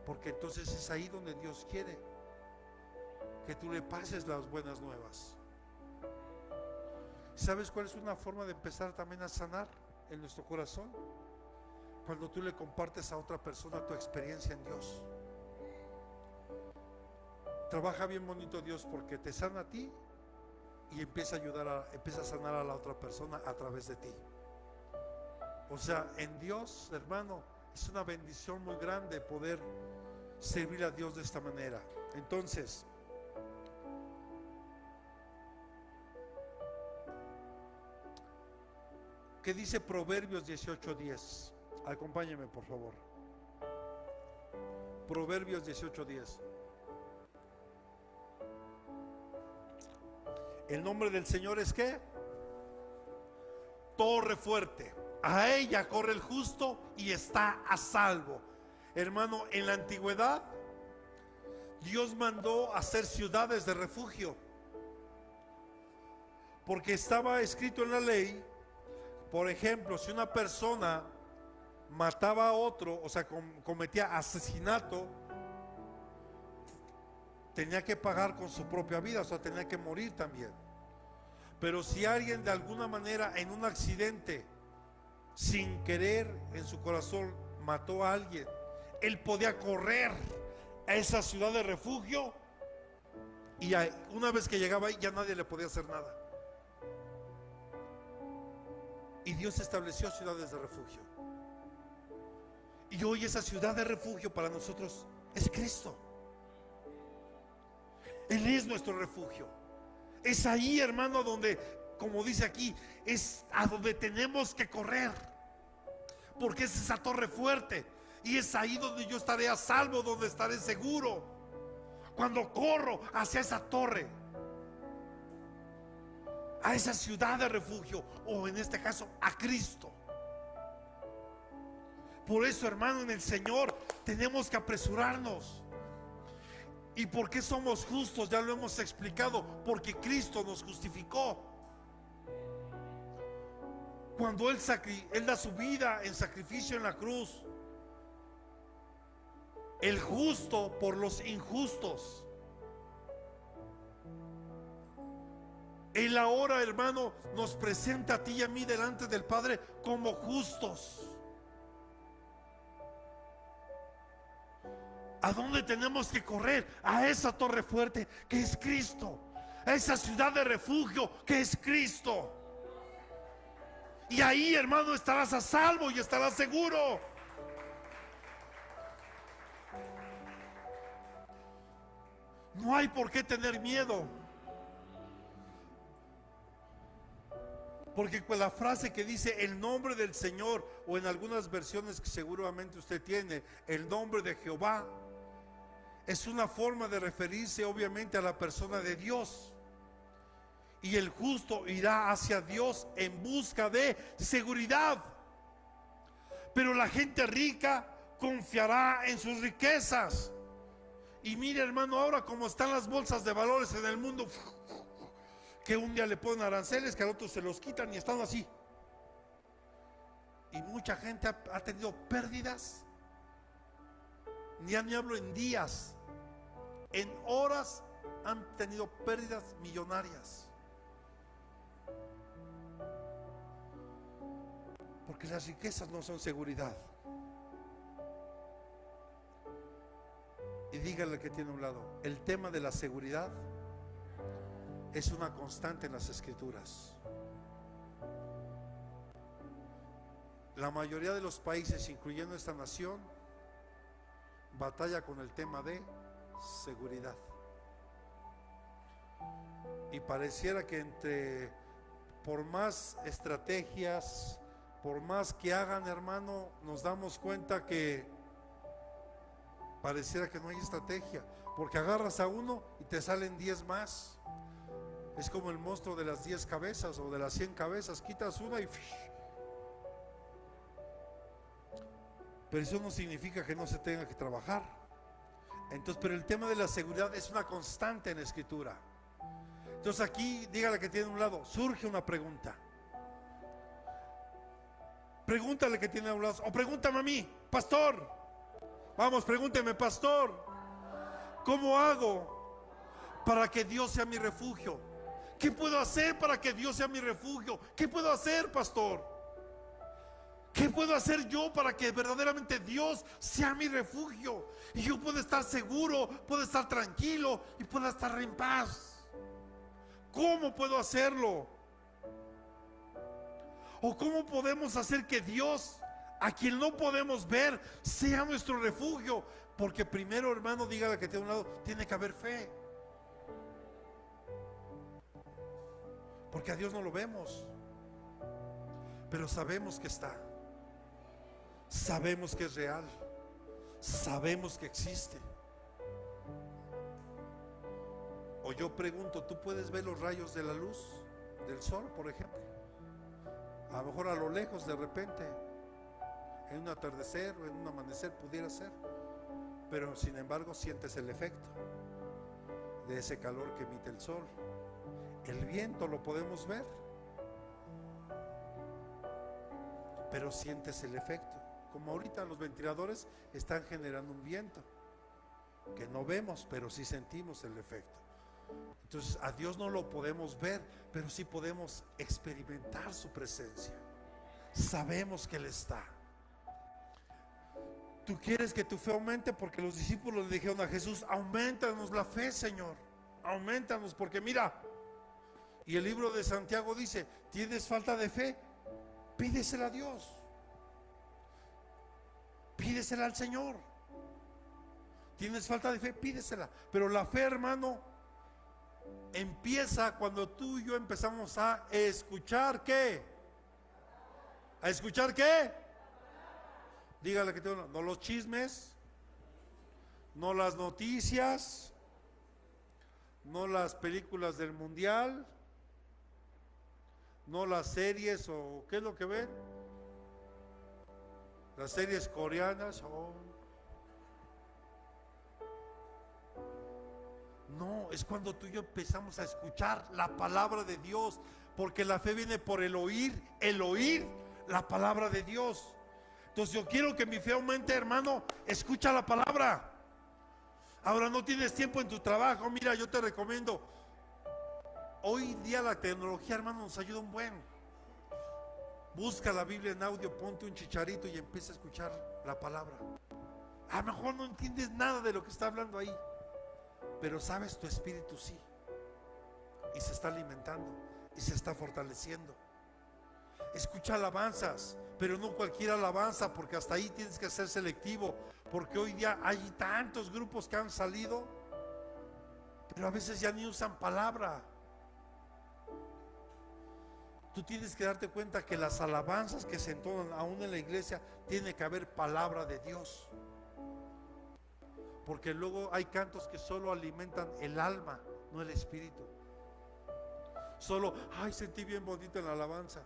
porque entonces es ahí donde Dios quiere que tú le pases las buenas nuevas. ¿Sabes cuál es una forma de empezar también a sanar en nuestro corazón? Cuando tú le compartes a otra persona tu experiencia en Dios. Trabaja bien bonito Dios, porque te sana a ti y empieza a sanar a la otra persona a través de ti. O sea, en Dios, hermano, es una bendición muy grande poder servir a Dios de esta manera. Entonces, ¿qué dice Proverbios 18:10? Acompáñame, por favor. Proverbios 18:10. El nombre del Señor es ¿qué? Torre fuerte. A ella corre el justo y está a salvo. Hermano, en la antigüedad Dios mandó hacer ciudades de refugio, porque estaba escrito en la ley. Por ejemplo, si una persona mataba a otro, o sea, cometía asesinato, tenía que pagar con su propia vida, o sea, tenía que morir también. Pero si alguien de alguna manera en un accidente, sin querer en su corazón, mató a alguien, él podía correr a esa ciudad de refugio y una vez que llegaba ahí ya nadie le podía hacer nada. Y Dios estableció ciudades de refugio. Y hoy esa ciudad de refugio para nosotros es Cristo. Él es nuestro refugio. Es ahí, hermano, donde, como dice aquí, es a donde tenemos que correr, porque es esa torre fuerte. Y es ahí donde yo estaré a salvo, donde estaré seguro. Cuando corro hacia esa torre, a esa ciudad de refugio, o en este caso a Cristo. Por eso, hermano, en el Señor tenemos que apresurarnos. ¿Y por qué somos justos? Ya lo hemos explicado. Porque Cristo nos justificó. Cuando Él da su vida en sacrificio en la cruz, el justo por los injustos. Él ahora, hermano, nos presenta a ti y a mí delante del Padre como justos. ¿A dónde tenemos que correr? A esa torre fuerte que es Cristo, a esa ciudad de refugio que es Cristo. Y ahí, hermano, estarás a salvo y estarás seguro. No hay por qué tener miedo. Porque con la frase que dice el nombre del Señor, o en algunas versiones que seguramente usted tiene, el nombre de Jehová, es una forma de referirse obviamente a la persona de Dios. Y el justo irá hacia Dios en busca de seguridad. Pero la gente rica confiará en sus riquezas. Y mire, hermano, ahora como están las bolsas de valores en el mundo, que un día le ponen aranceles, que al otro se los quitan y están así. Y mucha gente ha tenido pérdidas. Ya ni hablo en días, en horas han tenido pérdidas millonarias. Porque las riquezas no son seguridad. Y dígale que tiene a un lado, el tema de la seguridad es una constante en las Escrituras. La mayoría de los países, incluyendo esta nación, batalla con el tema de seguridad. Y pareciera que por más estrategias, por más que hagan, hermano, nos damos cuenta que pareciera que no hay estrategia, porque agarras a uno y te salen 10 más. Es como el monstruo de las 10 cabezas o de las 100 cabezas, quitas una y pero eso no significa que no se tenga que trabajar. Entonces, pero el tema de la seguridad es una constante en la Escritura. Entonces aquí, dígale que tiene a un lado, surge una pregunta. Pregúntale que tiene a un lado, o pregúntame a mí, pastor. Vamos, pregúnteme, pastor, ¿cómo hago para que Dios sea mi refugio? ¿Qué puedo hacer para que Dios sea mi refugio? ¿Qué puedo hacer, pastor? ¿Qué puedo hacer yo para que verdaderamente Dios sea mi refugio? Y yo pueda estar seguro, pueda estar tranquilo y pueda estar en paz. ¿Cómo puedo hacerlo? ¿O cómo podemos hacer que Dios, a quien no podemos ver, sea nuestro refugio? Porque primero, hermano, dígale que tiene un lado, tiene que haber fe. Porque a Dios no lo vemos, pero sabemos que está. Sabemos que es real. Sabemos que existe. O yo pregunto, ¿tú puedes ver los rayos de la luz del sol, por ejemplo? A lo mejor a lo lejos, de repente, en un atardecer o en un amanecer pudiera ser, pero sin embargo sientes el efecto de ese calor que emite el sol. El viento lo podemos ver, pero sientes el efecto. como ahorita los ventiladores están generando un viento que no vemos, pero sí sentimos el efecto. Entonces a Dios no lo podemos ver, pero sí podemos experimentar su presencia. Sabemos que Él está. Tú quieres que tu fe aumente, porque los discípulos le dijeron a Jesús: aumentanos la fe, Señor, aumentanos, porque mira, y el libro de Santiago dice: ¿tienes falta de fe? Pídesela a Dios, pídesela al Señor. ¿Tienes falta de fe? Pídesela. Pero la fe, hermano, empieza cuando tú y yo empezamos a escuchar. ¿Qué? ¿A escuchar qué? Dígale que no los chismes, no las noticias, no las películas del mundial, no las series, o ¿qué es lo que ven? Las series coreanas. No, es cuando tú y yo empezamos a escuchar la palabra de Dios, porque la fe viene por el oír la palabra de Dios. Entonces yo quiero que mi fe aumente, hermano. Escucha la palabra. Ahora, no tienes tiempo en tu trabajo, mira, yo te recomiendo. Hoy día la tecnología, hermano, nos ayuda un buen. Busca la Biblia en audio, ponte un chicharito y empieza a escuchar la palabra. A lo mejor no entiendes nada de lo que está hablando ahí, pero sabes, tu espíritu sí, y se está alimentando y se está fortaleciendo. Escucha alabanzas, pero no cualquier alabanza, porque hasta ahí tienes que ser selectivo, porque hoy día hay tantos grupos que han salido, pero a veces ya ni usan palabra. Tú tienes que darte cuenta que las alabanzas que se entonan aún en la iglesia, tiene que haber palabra de Dios, porque luego hay cantos que solo alimentan el alma, no el espíritu. Solo, ay, sentí bien bonito en la alabanza.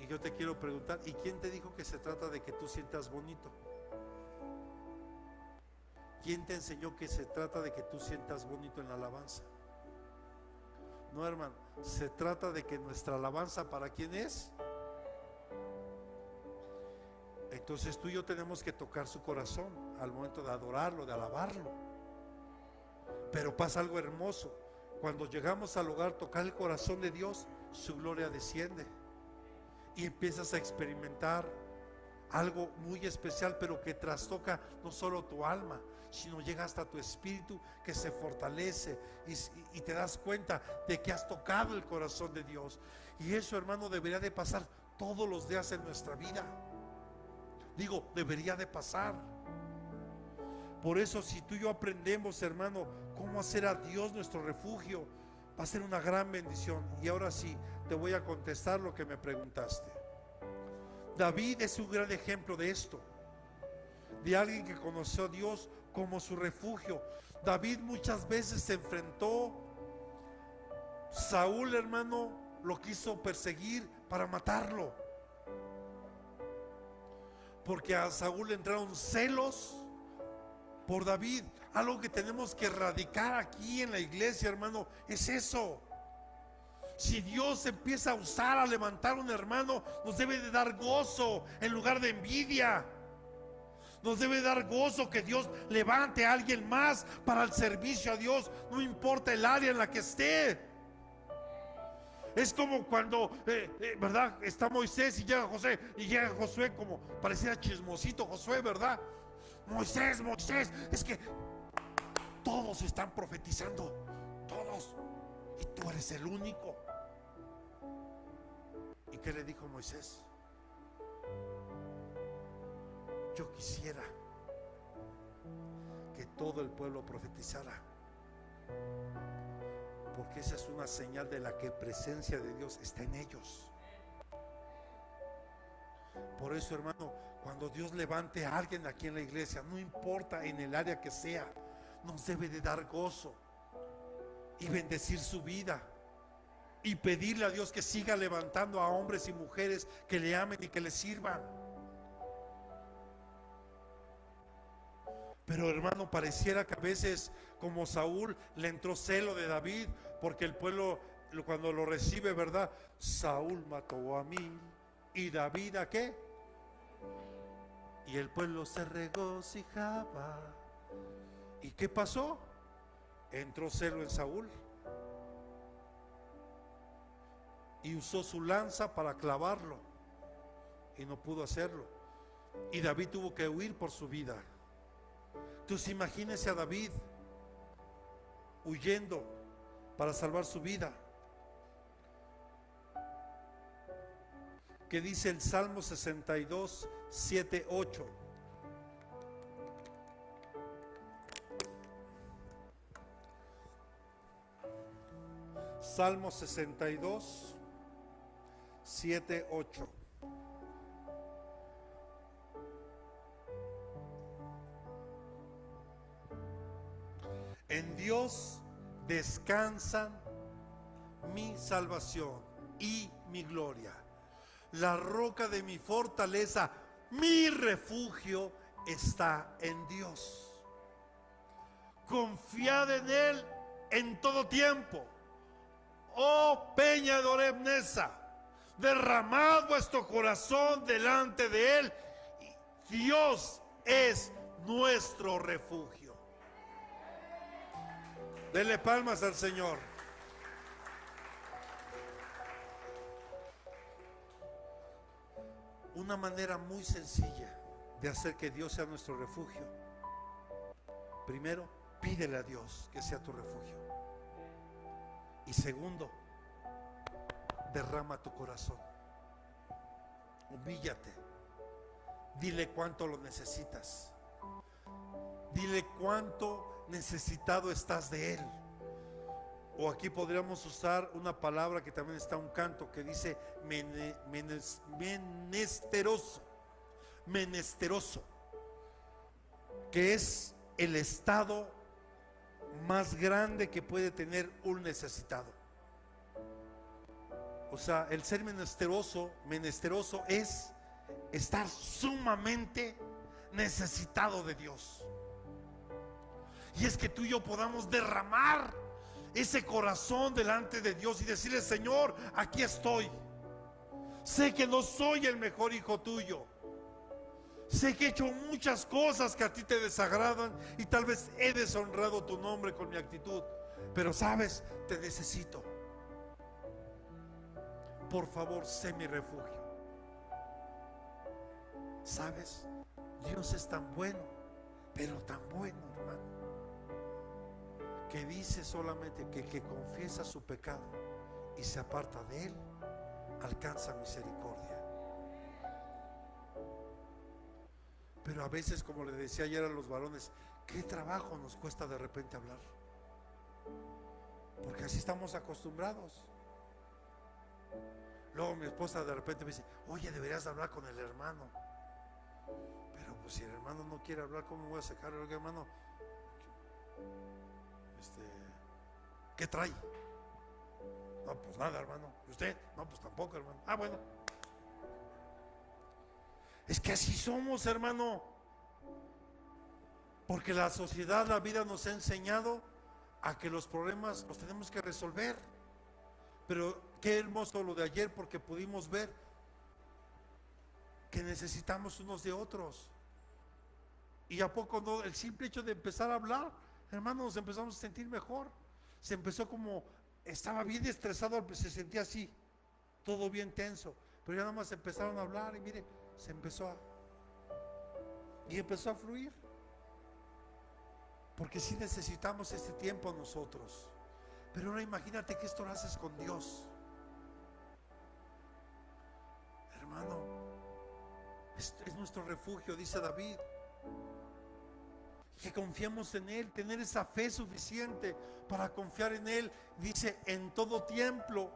Y yo te quiero preguntar, ¿y quién te dijo que se trata de que tú sientas bonito? ¿Quién te enseñó que se trata de que tú sientas bonito en la alabanza? No, hermano, se trata de que nuestra alabanza, ¿para quién es? Entonces tú y yo tenemos que tocar su corazón al momento de adorarlo, de alabarlo. Pero pasa algo hermoso: cuando llegamos al hogar, tocar el corazón de Dios, su gloria desciende y empiezas a experimentar algo muy especial, pero que trastoca no solo tu alma, sino llega hasta tu espíritu, que se fortalece y te das cuenta de que has tocado el corazón de Dios. Y eso, hermano, debería de pasar todos los días en nuestra vida. Digo, debería de pasar. Por eso, si tú y yo aprendemos, hermano, cómo hacer a Dios nuestro refugio, va a ser una gran bendición. Y ahora sí, te voy a contestar lo que me preguntaste. David es un gran ejemplo de esto, de alguien que conoció a Dios como su refugio. David muchas veces se enfrentó. Saúl, hermano, lo quiso perseguir para matarlo, porque a Saúl le entraron celos por David. Algo que tenemos que erradicar aquí en la iglesia, hermano, es eso. Si Dios empieza a usar, a levantar un hermano, nos debe de dar gozo en lugar de envidia. Nos debe dar gozo que Dios levante a alguien más para el servicio a Dios, no importa el área en la que esté. Es como cuando, ¿verdad? Está Moisés y llega José, y llega Josué, como parecía chismosito Josué, ¿verdad? Moisés, es que todos están profetizando, todos, y tú eres el único. ¿Y qué le dijo Moisés? Yo quisiera que todo el pueblo profetizara, porque esa es una señal de la que presencia de Dios está en ellos. Por eso, hermano, cuando Dios levante a alguien aquí en la iglesia, no importa en el área que sea, nos debe de dar gozo y bendecir su vida, y pedirle a Dios que siga levantando a hombres y mujeres que le amen y que le sirvan. Pero, hermano, pareciera que a veces, como Saúl, le entró celo de David, porque el pueblo, cuando lo recibe, ¿verdad? Saúl mató a 1000 y David, ¿a qué? Y el pueblo se regocijaba. ¿Y qué pasó? Entró celo en Saúl y usó su lanza para clavarlo y no pudo hacerlo. Y David tuvo que huir por su vida. Entonces imagínense a David huyendo para salvar su vida. Que dice el Salmo 62, 7, 8. Salmo 62, 7, 8. En Dios descansan mi salvación y mi gloria. La roca de mi fortaleza, mi refugio está en Dios. Confiad en Él en todo tiempo. Oh peña de Oreb Nesa, derramad vuestro corazón delante de Él. Dios es nuestro refugio. Denle palmas al Señor. Una manera muy sencilla de hacer que Dios sea nuestro refugio. Primero, pídele a Dios que sea tu refugio. Y segundo, derrama tu corazón. Humíllate. Dile cuánto lo necesitas. Dile cuánto necesitado estás de Él. O aquí podríamos usar una palabra que también está en un canto que dice menesteroso. Menesteroso, que es el estado más grande que puede tener un necesitado. O sea, el ser menesteroso es estar sumamente necesitado de Dios. Y es que tú y yo podamos derramar ese corazón delante de Dios y decirle: Señor, aquí estoy. Sé que no soy el mejor hijo tuyo. Sé que he hecho muchas cosas que a ti te desagradan y tal vez he deshonrado tu nombre con mi actitud. Pero sabes, te necesito. Por favor, sé mi refugio. ¿Sabes? Dios es tan bueno, pero tan bueno, hermano, que dice solamente que el que confiesa su pecado y se aparta de él, alcanza misericordia. Pero a veces, como le decía ayer a los varones, qué trabajo nos cuesta de repente hablar, porque así estamos acostumbrados. Luego mi esposa de repente me dice: oye, deberías hablar con el hermano. Pero pues si el hermano no quiere hablar, ¿cómo voy a sacar? Oiga, hermano, ¿qué trae? No, pues nada, hermano. ¿Y usted? No, pues tampoco, hermano. Ah, bueno. Es que así somos, hermano. Porque la sociedad, la vida nos ha enseñado a que los problemas los tenemos que resolver. Pero qué hermoso lo de ayer, porque pudimos ver que necesitamos unos de otros. Y a poco no, el simple hecho de empezar a hablar, hermano, nos empezamos a sentir mejor. Se empezó como, estaba bien estresado, se sentía así, todo bien tenso. Pero ya nada más empezaron a hablar y mire, se empezó a fluir. Porque sí necesitamos este tiempo nosotros. Pero ahora imagínate que esto lo haces con Dios. Hermano, es nuestro refugio, dice David. Que confiemos en Él, tener esa fe suficiente para confiar en Él. Dice: en todo tiempo,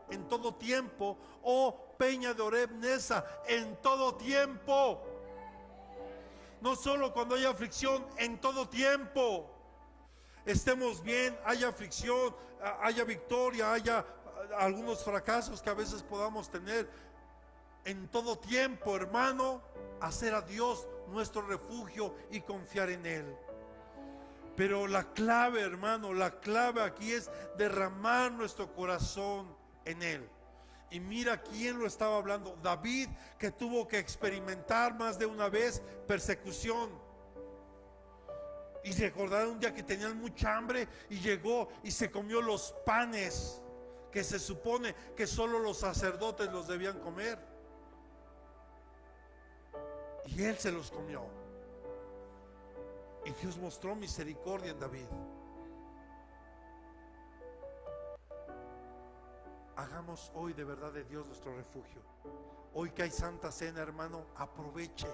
oh peña de Oreb Nesa, en todo tiempo. No solo cuando hay aflicción, en todo tiempo. Estemos bien, haya aflicción, haya victoria, haya algunos fracasos que a veces podamos tener. En todo tiempo, hermano, hacer a Dios nuestro refugio y confiar en Él. Pero la clave, hermano, la clave aquí es derramar nuestro corazón en Él. Y mira quién lo estaba hablando. David, que tuvo que experimentar más de una vez persecución. Y recordaron un día que tenían mucha hambre y llegó y se comió los panes que se supone que solo los sacerdotes los debían comer. Y él se los comió. Y Dios mostró misericordia en David. Hagamos hoy de verdad de Dios nuestro refugio. Hoy que hay Santa Cena, hermano, aprovechen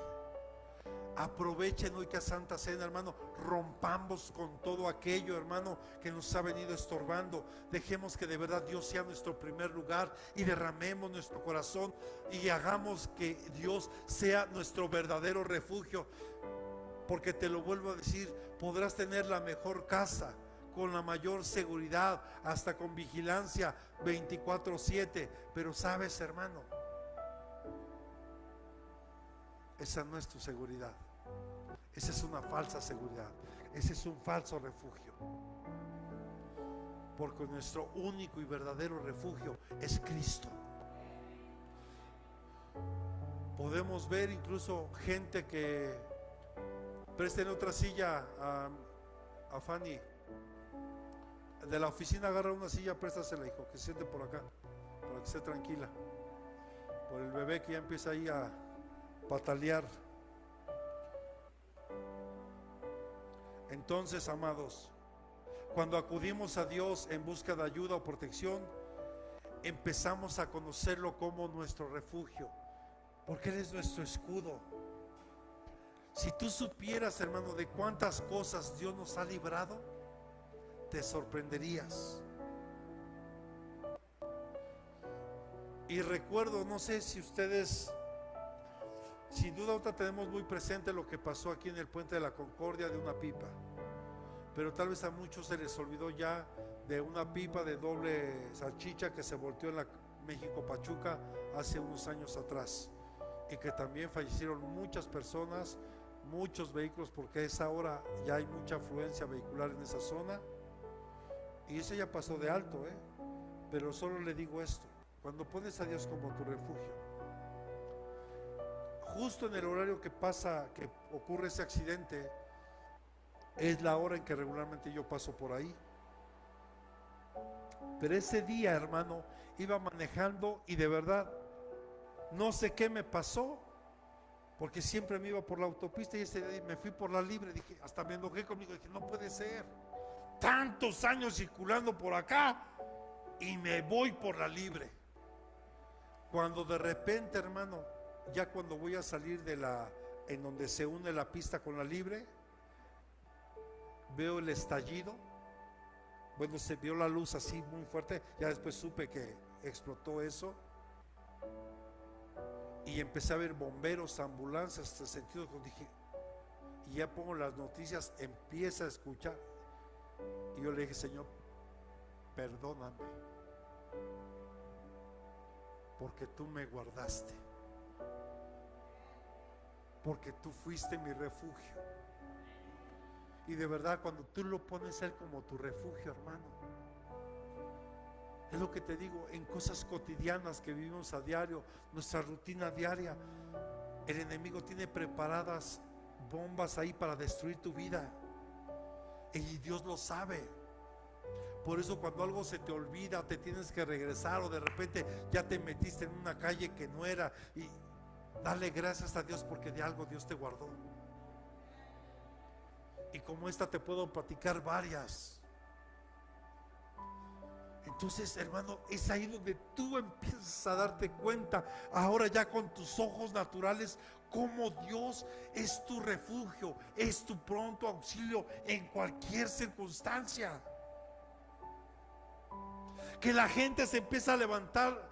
hoy que hay Santa Cena, hermano. Rompamos con todo aquello, hermano, que nos ha venido estorbando. Dejemos que de verdad Dios sea nuestro primer lugar y derramemos nuestro corazón y hagamos que Dios sea nuestro verdadero refugio. Porque te lo vuelvo a decir, podrás tener la mejor casa, con la mayor seguridad, hasta con vigilancia 24/7, pero sabes, hermano, esa no es tu seguridad. Esa es una falsa seguridad. Ese es un falso refugio. Porque nuestro único y verdadero refugio es Cristo. Podemos ver incluso gente que presten otra silla a Fanny. De la oficina agarra una silla, préstasela, hijo, que se siente por acá, para que esté tranquila. Por el bebé que ya empieza ahí a patalear. Entonces, amados, cuando acudimos a Dios en busca de ayuda o protección, empezamos a conocerlo como nuestro refugio, porque Él es nuestro escudo. Si tú supieras, hermano, de cuántas cosas Dios nos ha librado, te sorprenderías. Y recuerdo, no sé si ustedes, sin duda otra tenemos muy presente lo que pasó aquí en el Puente de la Concordia de una pipa, pero tal vez a muchos se les olvidó ya de una pipa de doble salchicha que se volteó en la México Pachuca hace unos años atrás, y que también fallecieron muchas personas, muchos vehículos, porque a esa hora ya hay mucha afluencia vehicular en esa zona. Y eso ya pasó de alto, pero solo le digo esto: cuando pones a Dios como tu refugio, justo en el horario que ocurre ese accidente, es la hora en que regularmente yo paso por ahí. Pero ese día, hermano, iba manejando y de verdad no sé qué me pasó, porque siempre me iba por la autopista y ese día me fui por la libre. Dije, hasta me enojé conmigo, dije, no puede ser, tantos años circulando por acá y me voy por la libre. Cuando de repente, hermano, ya cuando voy a salir en donde se une la pista con la libre, veo el estallido. Bueno, se vio la luz así muy fuerte, ya después supe que explotó eso. Y empecé a ver bomberos, ambulancias, hasta sentido, dije, y ya pongo las noticias, empieza a escuchar. Y yo le dije, Señor, perdóname, porque tú me guardaste, porque tú fuiste mi refugio. Y de verdad, cuando tú lo pones a Él como tu refugio, hermano, es lo que te digo, en cosas cotidianas que vivimos a diario, nuestra rutina diaria, el enemigo tiene preparadas bombas ahí para destruir tu vida. Y Dios lo sabe. Por eso cuando algo se te olvida, te tienes que regresar, o de repente ya te metiste en una calle que no era, y dale gracias a Dios porque de algo Dios te guardó. Y como esta te puedo platicar varias. Entonces, hermano, es ahí donde tú empiezas a darte cuenta, ahora ya con tus ojos naturales, cómo Dios es tu refugio, es tu pronto auxilio en cualquier circunstancia. Que la gente se empieza a levantar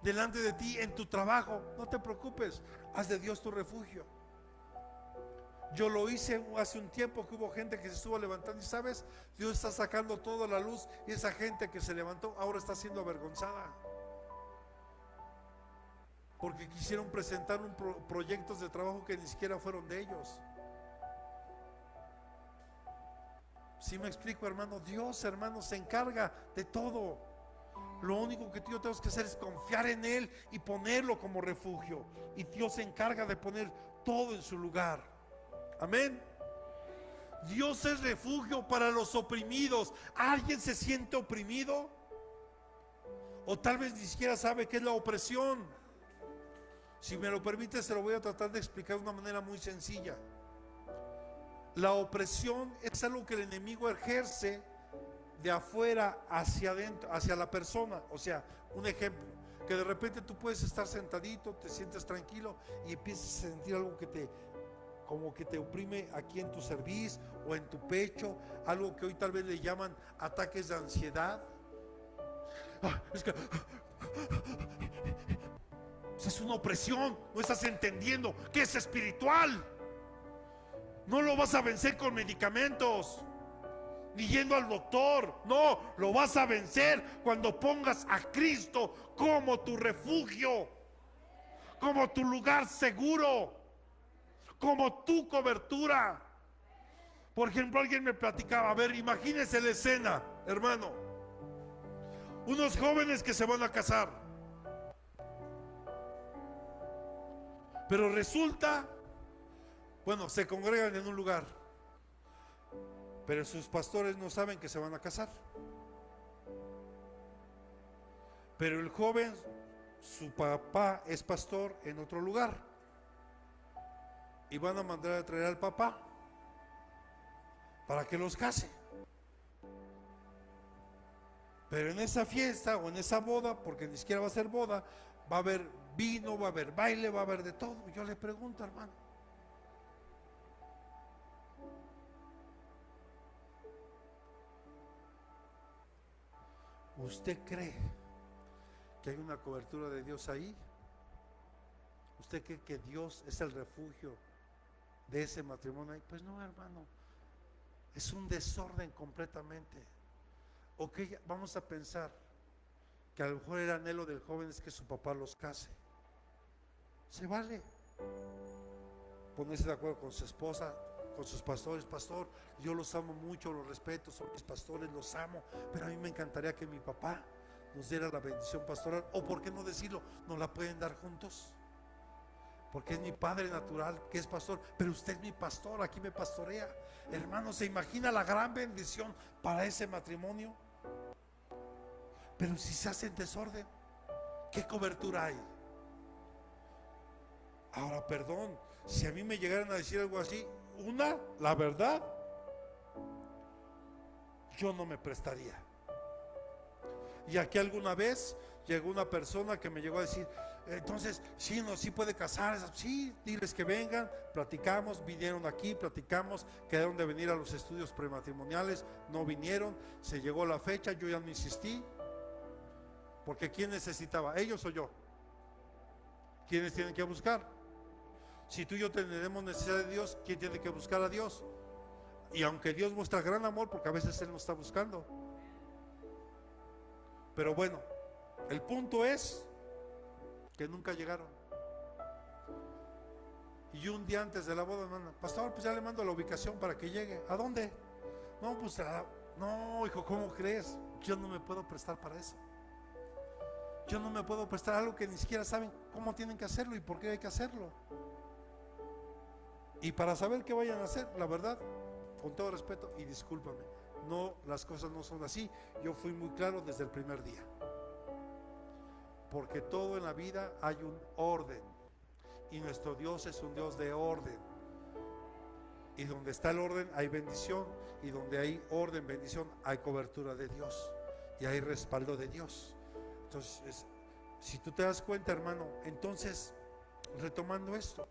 delante de ti en tu trabajo, no te preocupes, haz de Dios tu refugio. Yo lo hice hace un tiempo, que hubo gente que se estuvo levantando, y sabes, Dios está sacando toda la luz, y esa gente que se levantó ahora está siendo avergonzada porque quisieron presentar proyectos de trabajo que ni siquiera fueron de ellos. ¿Sí me explico, hermano? Dios, hermano, se encarga de todo. Lo único que tú y yo tenemos que hacer es confiar en Él y ponerlo como refugio. Y Dios se encarga de poner todo en su lugar. Amén. Dios es refugio para los oprimidos. ¿Alguien se siente oprimido? O tal vez ni siquiera sabe qué es la opresión. Si me lo permite, se lo voy a tratar de explicar de una manera muy sencilla. La opresión es algo que el enemigo ejerce de afuera hacia adentro, hacia la persona. O sea, un ejemplo, que de repente tú puedes estar sentadito, te sientes tranquilo y empiezas a sentir algo como que te oprime aquí en tu cerviz o en tu pecho, algo que hoy tal vez le llaman ataques de ansiedad. Es una opresión, no estás entendiendo que es espiritual. No lo vas a vencer con medicamentos, ni yendo al doctor. No, lo vas a vencer cuando pongas a Cristo como tu refugio, como tu lugar seguro, como tu cobertura. Por ejemplo, alguien me platicaba, a ver, imagínense la escena, hermano. Unos jóvenes que se van a casar, pero resulta, bueno, se congregan en un lugar, pero sus pastores no saben que se van a casar. Pero el joven, su papá es pastor en otro lugar, y van a mandar a traer al papá para que los case. Pero en esa fiesta o en esa boda, porque ni siquiera va a ser boda, va a haber vino, va a haber baile, va a haber de todo. Yo le pregunto, hermano, ¿usted cree que hay una cobertura de Dios ahí? ¿Usted cree que Dios es el refugio de ese matrimonio ahí? Pues no, hermano, es un desorden completamente. Ok, vamos a pensar que a lo mejor el anhelo del joven es que su papá los case. Se vale ponerse de acuerdo con su esposa, con sus pastores. Pastor, yo los amo mucho, los respeto, son mis pastores, los amo, pero a mí me encantaría que mi papá nos diera la bendición pastoral. O por qué no decirlo, nos la pueden dar juntos, porque es mi padre natural que es pastor, pero usted es mi pastor, aquí me pastorea. Hermano, ¿se imagina la gran bendición para ese matrimonio? Pero si se hace en desorden, ¿qué cobertura hay? Ahora, perdón, si a mí me llegaran a decir algo así, la verdad, yo no me prestaría. Y aquí alguna vez llegó una persona que me llegó a decir, entonces, sí, no, sí puede casar, sí, diles que vengan, platicamos, vinieron aquí, platicamos, quedaron de venir a los estudios prematrimoniales, no vinieron, se llegó la fecha, yo ya no insistí, porque ¿quién necesitaba? ¿Ellos o yo? ¿Quiénes tienen que buscar? Si tú y yo tenemos necesidad de Dios, ¿quién tiene que buscar a Dios? Y aunque Dios muestra gran amor, porque a veces Él nos está buscando. Pero bueno, el punto es que nunca llegaron. Y un día antes de la boda, hermano, pastor, pues ya le mando la ubicación para que llegue. ¿A dónde? No, pues no, hijo, ¿cómo crees? Yo no me puedo prestar para eso. Yo no me puedo prestar algo que ni siquiera saben cómo tienen que hacerlo y por qué hay que hacerlo. Y para saber qué vayan a hacer, la verdad, con todo respeto y discúlpame, no, las cosas no son así. Yo fui muy claro desde el primer día, porque todo en la vida hay un orden, y nuestro Dios es un Dios de orden, y donde está el orden hay bendición, y donde hay orden, bendición, hay cobertura de Dios y hay respaldo de Dios. Entonces, si tú te das cuenta, hermano, entonces, retomando esto,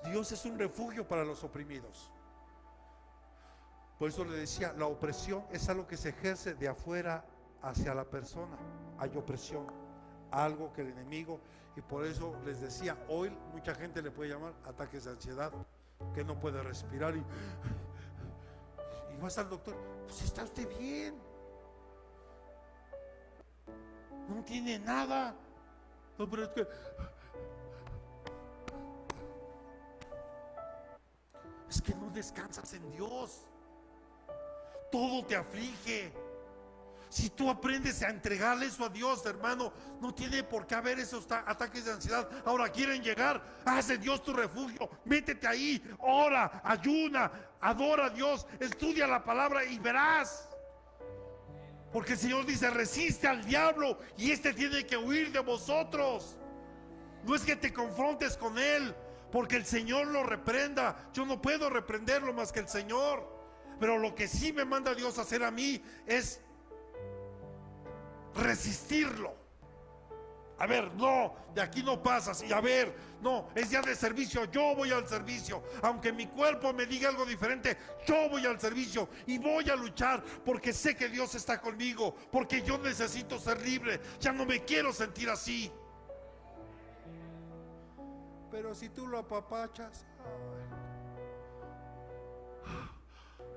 Dios es un refugio para los oprimidos. Por eso le decía, la opresión es algo que se ejerce de afuera hacia la persona. Hay opresión, algo que el enemigo, y por eso les decía, hoy mucha gente le puede llamar ataques de ansiedad, que no puede respirar y vas al doctor, pues está usted bien, no tiene nada. No, pero es que no descansas en Dios, todo te aflige. Si tú aprendes a entregarle eso a Dios, hermano, no tiene por qué haber esos ataques de ansiedad. Ahora quieren llegar, haz de Dios tu refugio, métete ahí, ora, ayuna, adora a Dios, estudia la palabra y verás. Porque el Señor dice, resiste al diablo y este tiene que huir de vosotros. No es que te confrontes con él, porque el Señor lo reprenda. Yo no puedo reprenderlo más que el Señor. Pero lo que sí me manda Dios a hacer a mí es resistirlo. A ver, no, de aquí no pasas. Y a ver, no, es día de servicio, yo voy al servicio. Aunque mi cuerpo me diga algo diferente, yo voy al servicio y voy a luchar, porque sé que Dios está conmigo, porque yo necesito ser libre. Ya no me quiero sentir así. Pero si tú lo apapachas,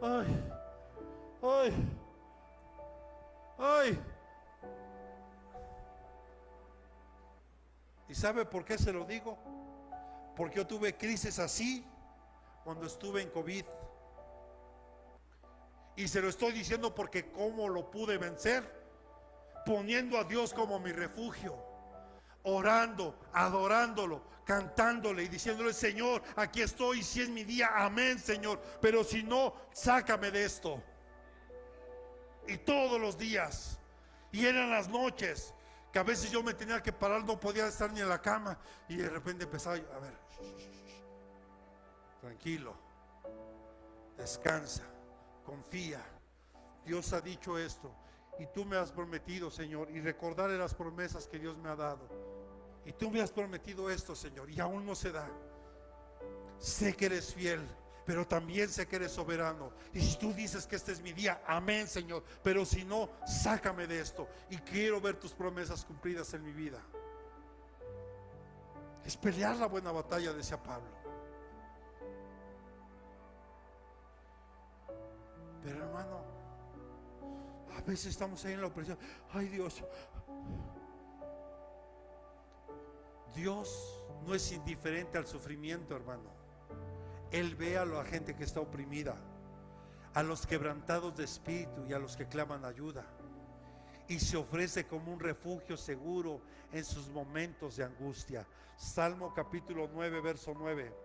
ay, ay, ay. ¿Y sabe por qué se lo digo? Porque yo tuve crisis así cuando estuve en COVID. Y se lo estoy diciendo porque cómo lo pude vencer, poniendo a Dios como mi refugio, orando, adorándolo, cantándole y diciéndole: Señor, aquí estoy, si es mi día, amén, Señor, pero si no, sácame de esto. Y todos los días, y eran las noches que a veces yo me tenía que parar, no podía estar ni en la cama, y de repente empezaba: a ver, tranquilo, descansa, confía, Dios ha dicho esto y tú me has prometido, Señor, y recordaré las promesas que Dios me ha dado. Y tú me has prometido esto, Señor, y aún no se da. Sé que eres fiel, pero también sé que eres soberano. Y si tú dices que este es mi día, amén, Señor, pero si no, sácame de esto. Y quiero ver tus promesas cumplidas en mi vida. Es pelear la buena batalla, decía Pablo. Pero hermano, a veces estamos ahí en la opresión. Ay, Dios. Dios no es indiferente al sufrimiento, hermano. Él ve a la gente que está oprimida, a los quebrantados de espíritu y a los que claman ayuda, y se ofrece como un refugio seguro en sus momentos de angustia. Salmo capítulo 9, verso 9.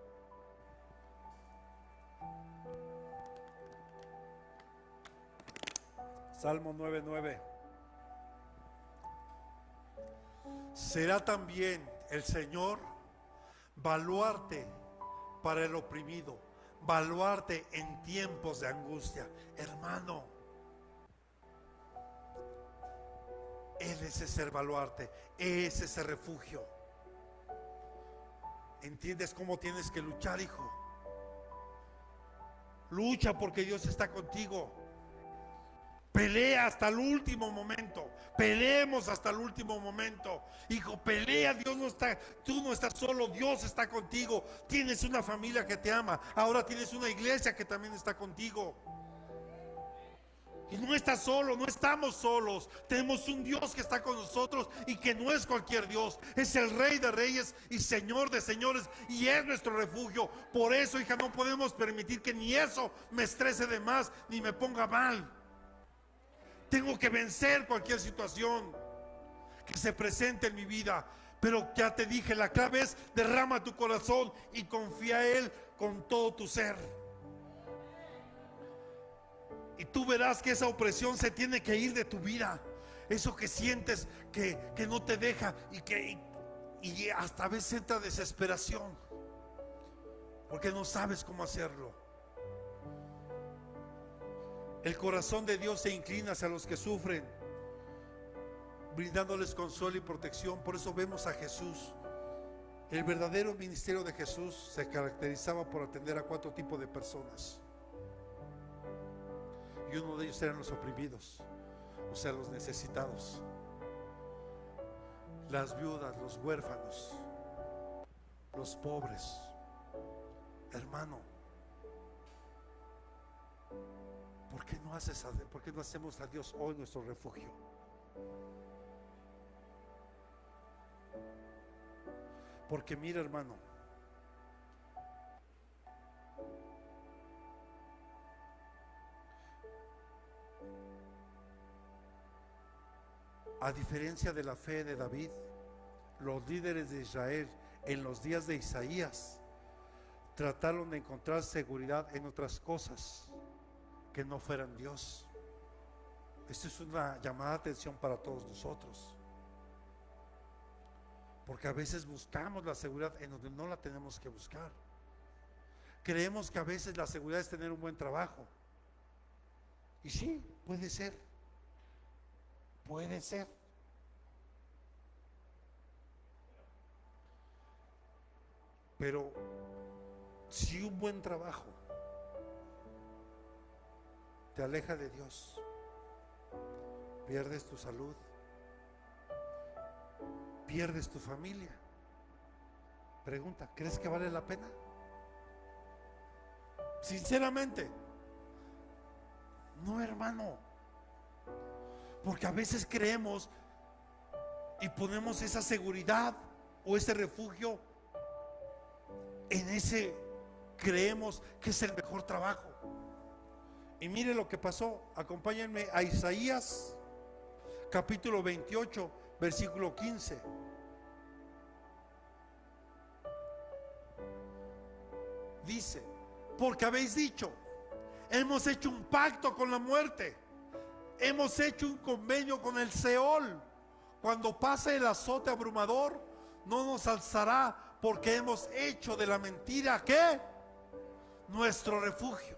Salmo 9:9. Será también el Señor baluarte para el oprimido, baluarte en tiempos de angustia. Hermano, Él es ese baluarte, es ese refugio. ¿Entiendes cómo tienes que luchar, hijo? Lucha porque Dios está contigo. Pelea hasta el último momento. Peleemos hasta el último momento. Hijo, pelea. Dios no está, tú no estás solo, Dios está contigo. Tienes una familia que te ama. Ahora tienes una iglesia que también está contigo. Y no estás solo, no estamos solos. Tenemos un Dios que está con nosotros y que no es cualquier Dios. Es el Rey de Reyes y Señor de Señores, y es nuestro refugio. Por eso, hija, no podemos permitir que ni eso me estrese de más ni me ponga mal. Tengo que vencer cualquier situación que se presente en mi vida. Pero ya te dije, la clave es: derrama tu corazón y confía en Él con todo tu ser. Y tú verás que esa opresión se tiene que ir de tu vida. Eso que sientes que no te deja y hasta a veces entra desesperación, porque no sabes cómo hacerlo. El corazón de Dios se inclina hacia los que sufren, brindándoles consuelo y protección. Por eso vemos a Jesús. El verdadero ministerio de Jesús se caracterizaba por atender a 4 tipos de personas. Y uno de ellos eran los oprimidos, o sea, los necesitados, las viudas, los huérfanos, los pobres. Hermano, ¿por qué no hacemos a Dios hoy nuestro refugio? Porque mira, hermano, A diferencia de la fe de David, los líderes de Israel en los días de Isaías trataron de encontrar seguridad en otras cosas que no fueran Dios. Esto es una llamada de atención para todos nosotros, porque a veces buscamos la seguridad en donde no la tenemos que buscar. Creemos que a veces la seguridad es tener un buen trabajo, y sí, puede ser, pero si un buen trabajo te aleja de Dios, pierdes tu salud, pierdes tu familia. Pregunta, ¿crees que vale la pena? Sinceramente, no, hermano, porque a veces creemos y ponemos esa seguridad o ese refugio en ese, creemos que es el mejor trabajo. Y mire lo que pasó. Acompáñenme a Isaías capítulo 28 versículo 15. Dice: porque habéis dicho, hemos hecho un pacto con la muerte, hemos hecho un convenio con el Seol. Cuando pase el azote abrumador, no nos alzará, porque hemos hecho de la mentira, ¿qué? Nuestro refugio,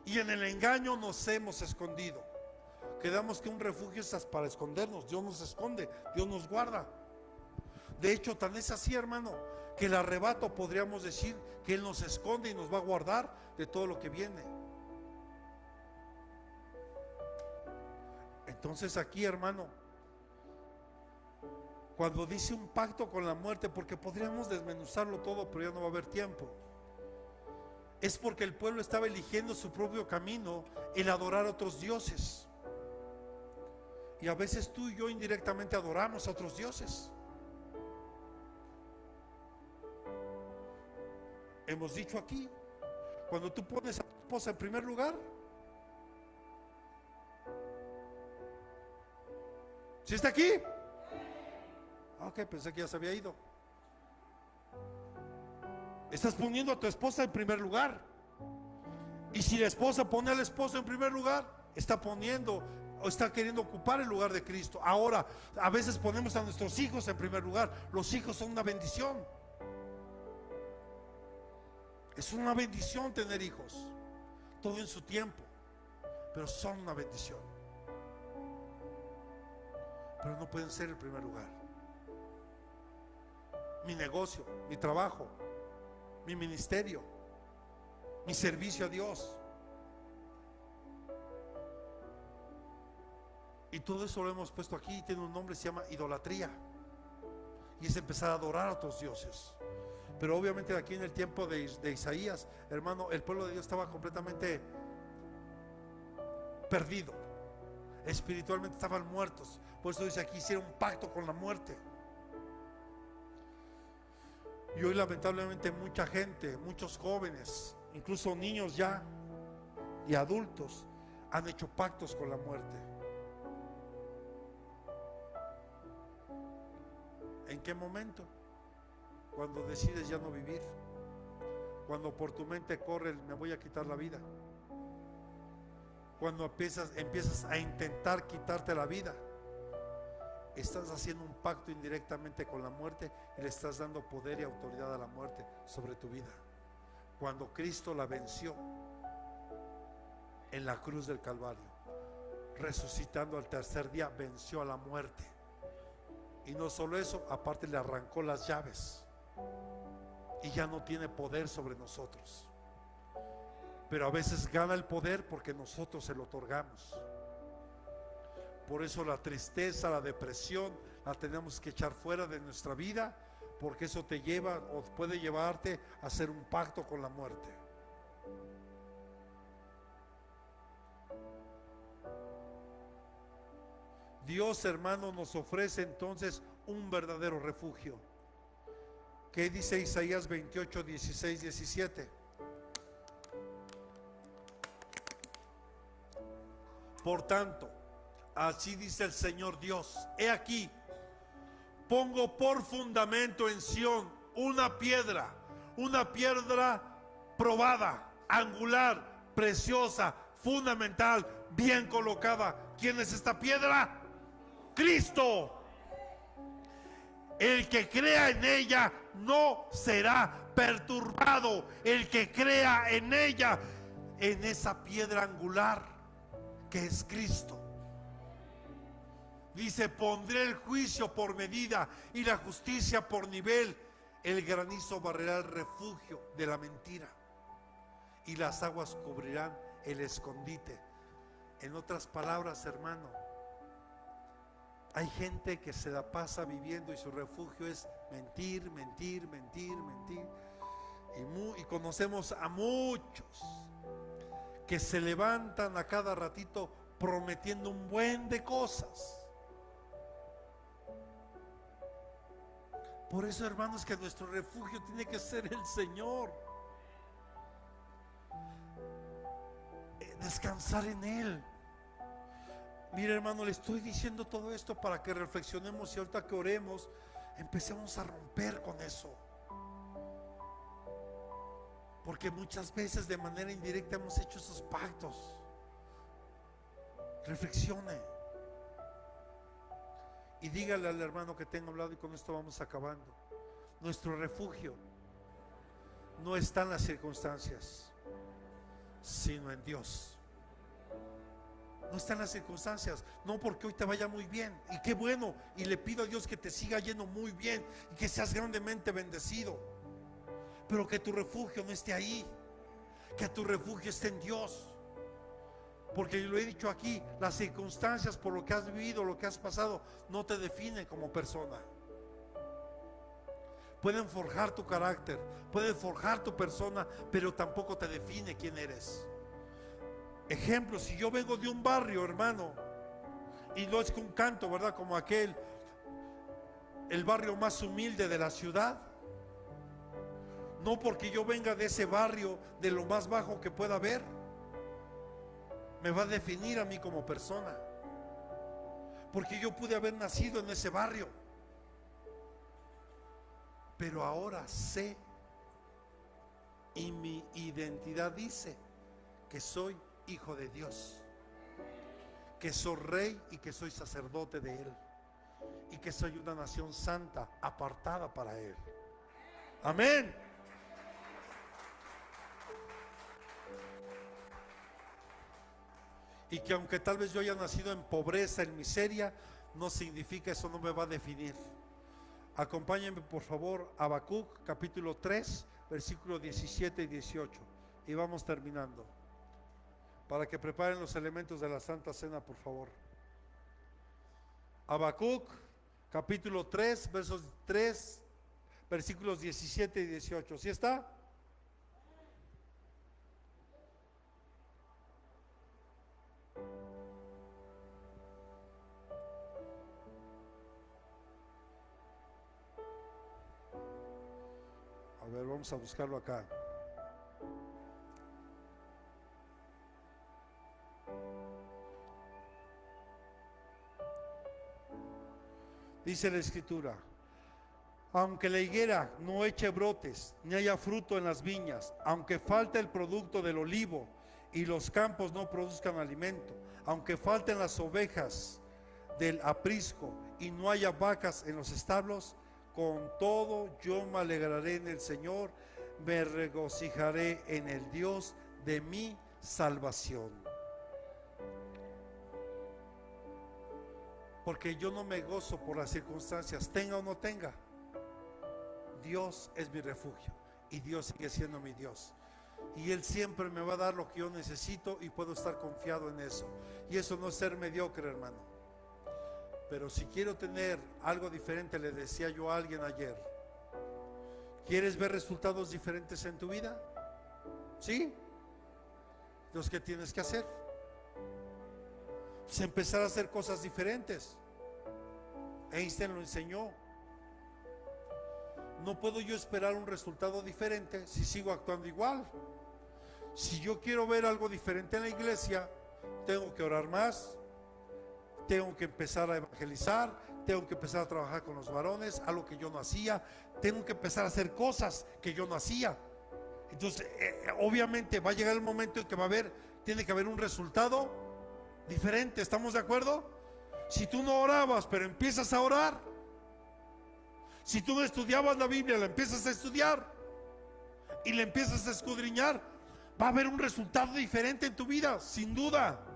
y en el engaño nos hemos escondido. Quedamos que un refugio es para escondernos. Dios nos esconde, Dios nos guarda. De hecho, tan es así, hermano, que el arrebato podríamos decir que Él nos esconde y nos va a guardar de todo lo que viene. Entonces aquí, hermano, cuando dice un pacto con la muerte, porque podríamos desmenuzarlo todo, pero ya no va a haber tiempo, es porque el pueblo estaba eligiendo su propio camino, el adorar a otros dioses. Y a veces tú y yo indirectamente adoramos a otros dioses. Hemos dicho aquí, cuando tú pones a tu esposa en primer lugar, ¿sí está aquí? Ok, pensé que ya se había ido. Estás poniendo a tu esposa en primer lugar. Y si la esposa pone al esposo en primer lugar, está poniendo o está queriendo ocupar el lugar de Cristo. Ahora, a veces ponemos a nuestros hijos en primer lugar. Los hijos son una bendición. Es una bendición tener hijos, todo en su tiempo, pero son una bendición. Pero no pueden ser el primer lugar. Mi negocio, mi trabajo, mi ministerio, mi servicio a Dios, y todo eso lo hemos puesto aquí. Tiene un nombre, se llama idolatría, y es empezar a adorar a otros dioses. Pero obviamente aquí en el tiempo de Isaías, hermano, el pueblo de Dios estaba completamente perdido. Espiritualmente estaban muertos. Por eso dice aquí, hicieron un pacto con la muerte. Y hoy lamentablemente mucha gente, muchos jóvenes, incluso niños ya y adultos, han hecho pactos con la muerte. ¿En qué momento? Cuando decides ya no vivir, cuando por tu mente corre el me voy a quitar la vida, cuando empiezas a intentar quitarte la vida, estás haciendo un pacto indirectamente con la muerte y le estás dando poder y autoridad a la muerte sobre tu vida. Cuando Cristo la venció en la cruz del Calvario, resucitando al tercer día, venció a la muerte. Y no solo eso, aparte le arrancó las llaves y ya no tiene poder sobre nosotros. Pero a veces gana el poder porque nosotros se lo otorgamos. Por eso la tristeza, la depresión, la tenemos que echar fuera de nuestra vida, porque eso te lleva o puede llevarte a hacer un pacto con la muerte. Dios, hermano, nos ofrece entonces un verdadero refugio. ¿Qué dice Isaías 28, 16, 17? Por tanto, Así dice el Señor Dios: he aquí, pongo por fundamento en Sión una piedra probada, angular, preciosa, fundamental, bien colocada. ¿Quién es esta piedra? Cristo. El que crea en ella no será perturbado. El que crea en ella, en esa piedra angular que es Cristo. Dice: pondré el juicio por medida y la justicia por nivel. El granizo barrerá el refugio de la mentira y las aguas cubrirán el escondite. En otras palabras, hermano, hay gente que se la pasa viviendo y su refugio es mentir, mentir, mentir, mentir. Y conocemos a muchos que se levantan a cada ratito prometiendo un buen de cosas. Por eso, hermanos, que nuestro refugio tiene que ser el Señor. Descansar en Él. Mire, hermano, le estoy diciendo todo esto para que reflexionemos y ahorita que oremos empecemos a romper con eso. Porque muchas veces de manera indirecta hemos hecho esos pactos. Reflexione y dígale al hermano que tenga a un lado, y con esto vamos acabando: nuestro refugio no está en las circunstancias, sino en Dios. No está en las circunstancias, no porque hoy te vaya muy bien, y qué bueno, y le pido a Dios que te siga yendo muy bien y que seas grandemente bendecido, pero que tu refugio no esté ahí, que tu refugio esté en Dios. Porque yo lo he dicho aquí, las circunstancias por lo que has vivido, lo que has pasado, no te definen como persona. Pueden forjar tu carácter, pueden forjar tu persona, pero tampoco te define quién eres. Ejemplo, si yo vengo de un barrio, hermano, y no es que un canto, ¿verdad? Como aquel, el barrio más humilde de la ciudad. No porque yo venga de ese barrio, de lo más bajo que pueda haber, me va a definir a mí como persona. Porque yo pude haber nacido en ese barrio, pero ahora sé, y mi identidad dice que soy hijo de Dios, que soy rey y que soy sacerdote de Él, y que soy una nación santa apartada para Él. Amén. Y que aunque tal vez yo haya nacido en pobreza, en miseria, no significa eso, no me va a definir. Acompáñenme por favor a Habacuc capítulo 3 versículos 17 y 18, y vamos terminando, para que preparen los elementos de la Santa Cena, por favor. Habacuc capítulo 3 versos 3 versículos 17 y 18. ¿Sí está? A ver, vamos a buscarlo acá. Dice la Escritura: aunque la higuera no eche brotes, ni haya fruto en las viñas, aunque falte el producto del olivo y los campos no produzcan alimento, aunque falten las ovejas del aprisco y no haya vacas en los establos, con todo yo me alegraré en el Señor, me regocijaré en el Dios de mi salvación. Porque yo no me gozo por las circunstancias, tenga o no tenga. Dios es mi refugio y Dios sigue siendo mi Dios, y Él siempre me va a dar lo que yo necesito, y puedo estar confiado en eso. Y eso no es ser mediocre, hermano. Pero si quiero tener algo diferente, le decía yo a alguien ayer: ¿quieres ver resultados diferentes en tu vida? ¿Sí? Entonces, ¿qué tienes que hacer? Pues empezar a hacer cosas diferentes. Einstein lo enseñó. No puedo yo esperar un resultado diferente si sigo actuando igual. Si yo quiero ver algo diferente en la iglesia, tengo que orar más, tengo que empezar a evangelizar, tengo que empezar a trabajar con los varones, algo que yo no hacía, tengo que empezar a hacer cosas que yo no hacía. Entonces, obviamente va a llegar el momento en que tiene que haber un resultado diferente. ¿Estamos de acuerdo? Si tú no orabas, pero empiezas a orar, si tú no estudiabas la Biblia, la empiezas a estudiar y la empiezas a escudriñar, va a haber un resultado diferente en tu vida, sin duda.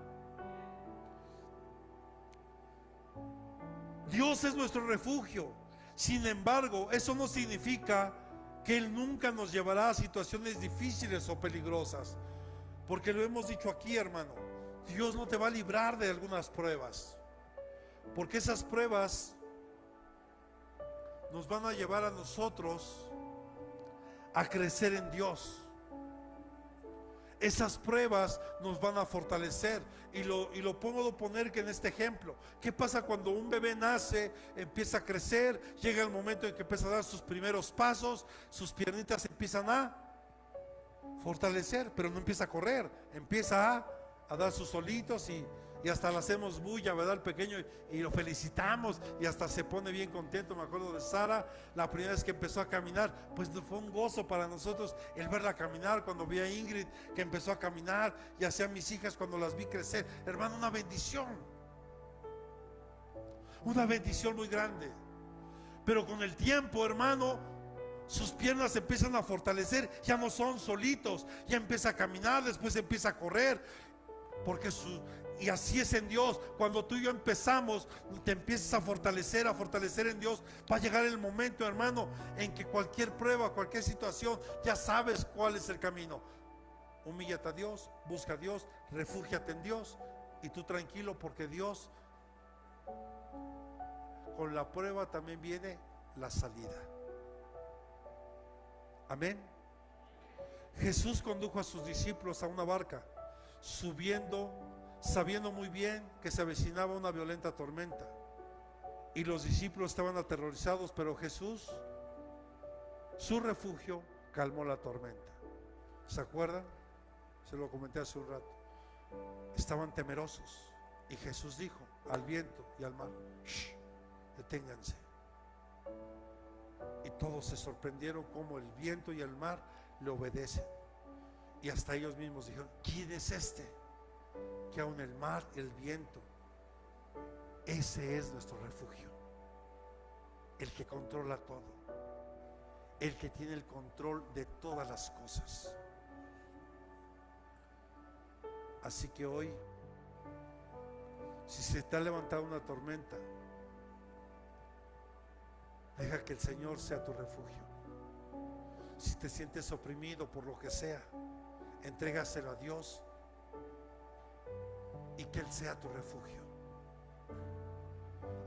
Dios es nuestro refugio. Sin embargo, eso no significa que Él nunca nos llevará a situaciones difíciles o peligrosas, porque lo hemos dicho aquí, hermano, Dios no te va a librar de algunas pruebas, porque esas pruebas nos van a llevar a nosotros a crecer en Dios. Esas pruebas nos van a fortalecer. Y lo puedo poner que en este ejemplo, ¿qué pasa cuando un bebé nace, empieza a crecer, llega el momento en que empieza a dar sus primeros pasos, sus piernitas empiezan a fortalecer, pero no empieza a correr, empieza a dar sus solitos y hasta le hacemos bulla, ¿verdad? El pequeño, y lo felicitamos y hasta se pone bien contento. Me acuerdo de Sara, la primera vez que empezó a caminar, pues fue un gozo para nosotros el verla caminar. Cuando vi a Ingrid que empezó a caminar, y así a mis hijas cuando las vi crecer, hermano, una bendición muy grande. Pero con el tiempo, hermano, sus piernas empiezan a fortalecer, ya no son solitos, ya empieza a caminar, después empieza a correr, porque y así es en Dios. Cuando tú y yo empezamos, te empiezas a fortalecer en Dios, va a llegar el momento, hermano, en que cualquier prueba, cualquier situación, ya sabes cuál es el camino. Humíllate a Dios, busca a Dios, refúgiate en Dios, y tú tranquilo, porque Dios, con la prueba también viene la salida. Amén. Jesús condujo a sus discípulos a una barca, sabiendo muy bien que se avecinaba una violenta tormenta, y los discípulos estaban aterrorizados, pero Jesús, su refugio, calmó la tormenta. ¿Se acuerdan? Se lo comenté hace un rato. Estaban temerosos y Jesús dijo al viento y al mar: "Shh, deténganse". Y todos se sorprendieron cómo el viento y el mar le obedecen. Y hasta ellos mismos dijeron: ¿quién es este? Que aun el mar, el viento, ese es nuestro refugio. El que controla todo, el que tiene el control de todas las cosas. Así que hoy, si se te ha levantado una tormenta, deja que el Señor sea tu refugio. Si te sientes oprimido por lo que sea, entrégaselo a Dios y que Él sea tu refugio.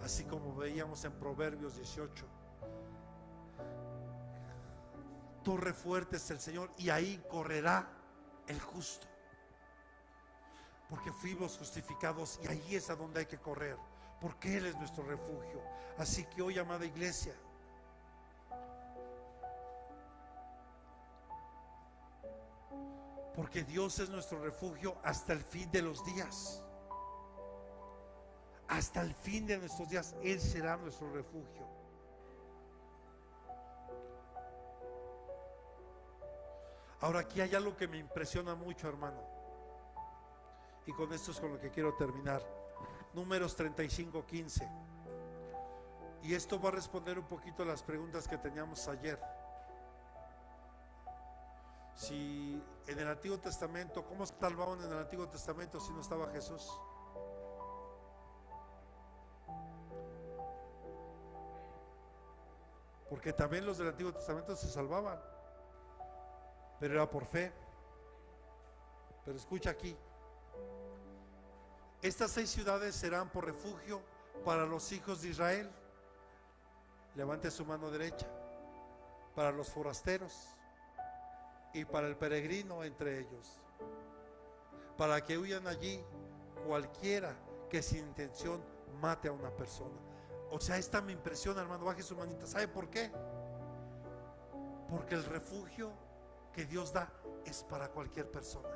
Así como veíamos en Proverbios 18, torre fuerte es el Señor y ahí correrá el justo, porque fuimos justificados y ahí es a donde hay que correr, porque Él es nuestro refugio. Así que hoy, amada iglesia, porque Dios es nuestro refugio hasta el fin de los días. Hasta el fin de nuestros días Él será nuestro refugio. Ahora, aquí hay algo que me impresiona mucho, hermano, y con esto es con lo que quiero terminar. Números 35:15. Y esto va a responder un poquito a las preguntas que teníamos ayer. Si en el Antiguo Testamento, ¿cómo se salvaban en el Antiguo Testamento si no estaba Jesús? Porque también los del Antiguo Testamento se salvaban, pero era por fe. Pero escucha aquí, estas 6 ciudades serán por refugio para los hijos de Israel. Levante su mano derecha. Para los forasteros y para el peregrino entre ellos, para que huyan allí cualquiera que sin intención mate a una persona. O sea, esta me impresiona, hermano. Baje su manita. ¿Sabe por qué? Porque el refugio que Dios da es para cualquier persona,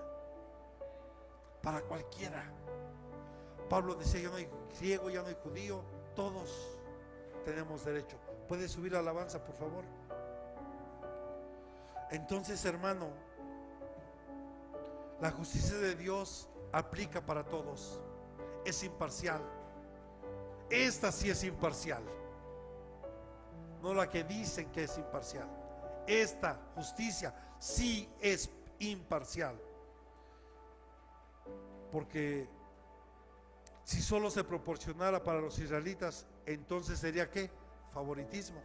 para cualquiera, Pablo decía, ya no hay griego, ya no hay judío, todos tenemos derecho. ¿Puedes subir la alabanza, por favor? Entonces, hermano, la justicia de Dios aplica para todos. Es imparcial. Esta sí es imparcial, no la que dicen que es imparcial. Esta justicia sí es imparcial. Porque si solo se proporcionara para los israelitas, entonces sería ¿qué? Favoritismo.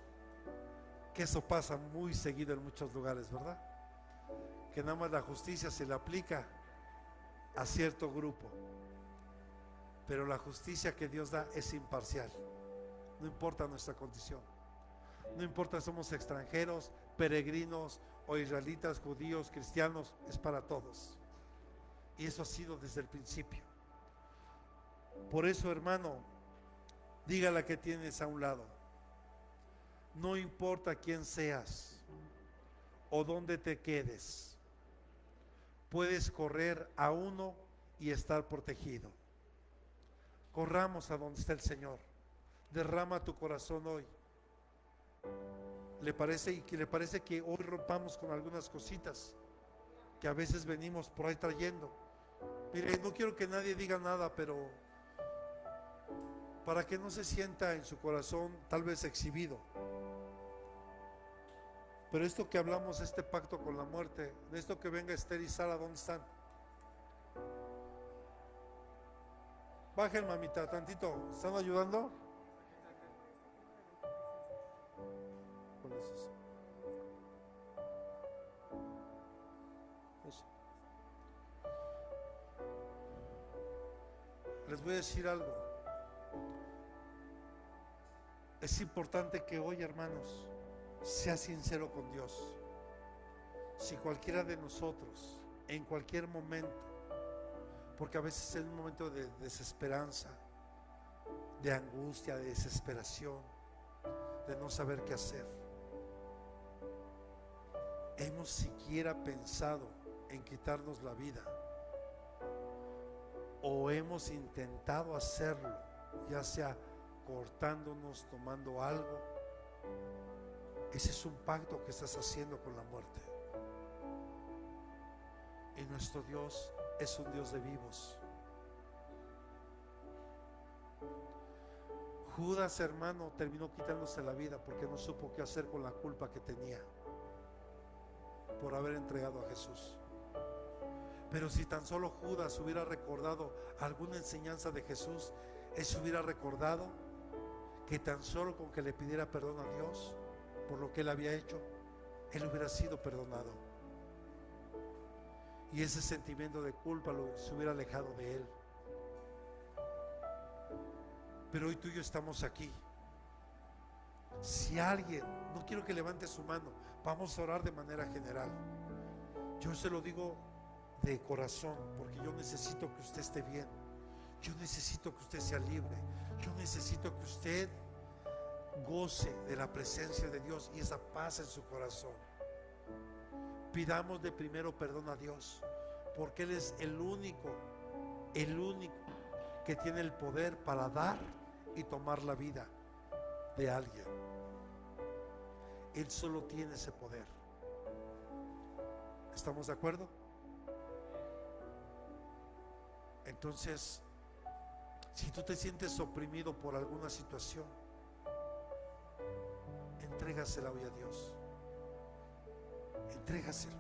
Que eso pasa muy seguido en muchos lugares, ¿verdad? Que nada más la justicia se le aplica a cierto grupo. Pero la justicia que Dios da es imparcial. No importa nuestra condición. No importa si somos extranjeros, peregrinos o israelitas, judíos, cristianos, es para todos. Y eso ha sido desde el principio. Por eso, hermano, dígale que tienes a un lado. No importa quién seas o dónde te quedes, puedes correr a uno y estar protegido. Corramos a donde está el Señor. Derrama tu corazón hoy. ¿Le parece que hoy rompamos con algunas cositas que a veces venimos por ahí trayendo? Mire, no quiero que nadie diga nada, pero para que no se sienta en su corazón tal vez exhibido. Pero esto que hablamos, este pacto con la muerte, de esto que venga Esther y Sara, ¿dónde están? Bajen, mamita, tantito. ¿Están ayudando? Eso. Les voy a decir algo. Es importante que hoy, hermanos, sea sincero con Dios. Si cualquiera de nosotros, en cualquier momento, porque a veces es un momento de desesperanza, de angustia, de desesperación, de no saber qué hacer, hemos siquiera pensado en quitarnos la vida, o hemos intentado hacerlo, ya sea cortándonos, tomando algo, ese es un pacto que estás haciendo con la muerte. Y nuestro Dios es un Dios de vivos. Judas, hermano, terminó quitándose la vida porque no supo qué hacer con la culpa que tenía por haber entregado a Jesús. Pero si tan solo Judas hubiera recordado alguna enseñanza de Jesús, él se hubiera recordado que tan solo con que le pidiera perdón a Dios por lo que él había hecho, él hubiera sido perdonado. Y ese sentimiento de culpa se hubiera alejado de él. Pero hoy tú y yo estamos aquí. Si alguien, no quiero que levante su mano, vamos a orar de manera general. Yo se lo digo de corazón, porque yo necesito que usted esté bien. Yo necesito que usted sea libre. Yo necesito que usted goce de la presencia de Dios y esa paz en su corazón. Pidamos de primero perdón a Dios, porque Él es el único que tiene el poder para dar y tomar la vida de alguien. Él solo tiene ese poder. ¿Estamos de acuerdo? Entonces, si tú te sientes oprimido por alguna situación, entrégasela hoy a Dios. Entrégaselo.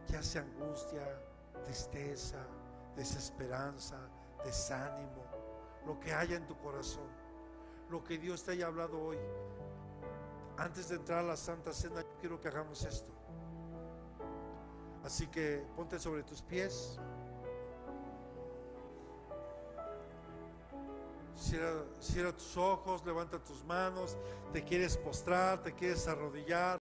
Ya sea angustia, tristeza, desesperanza, desánimo, lo que haya en tu corazón, lo que Dios te haya hablado hoy. Antes de entrar a la Santa Cena, yo quiero que hagamos esto. Así que ponte sobre tus pies. Cierra tus ojos, levanta tus manos. Te quieres postrar, te quieres arrodillar.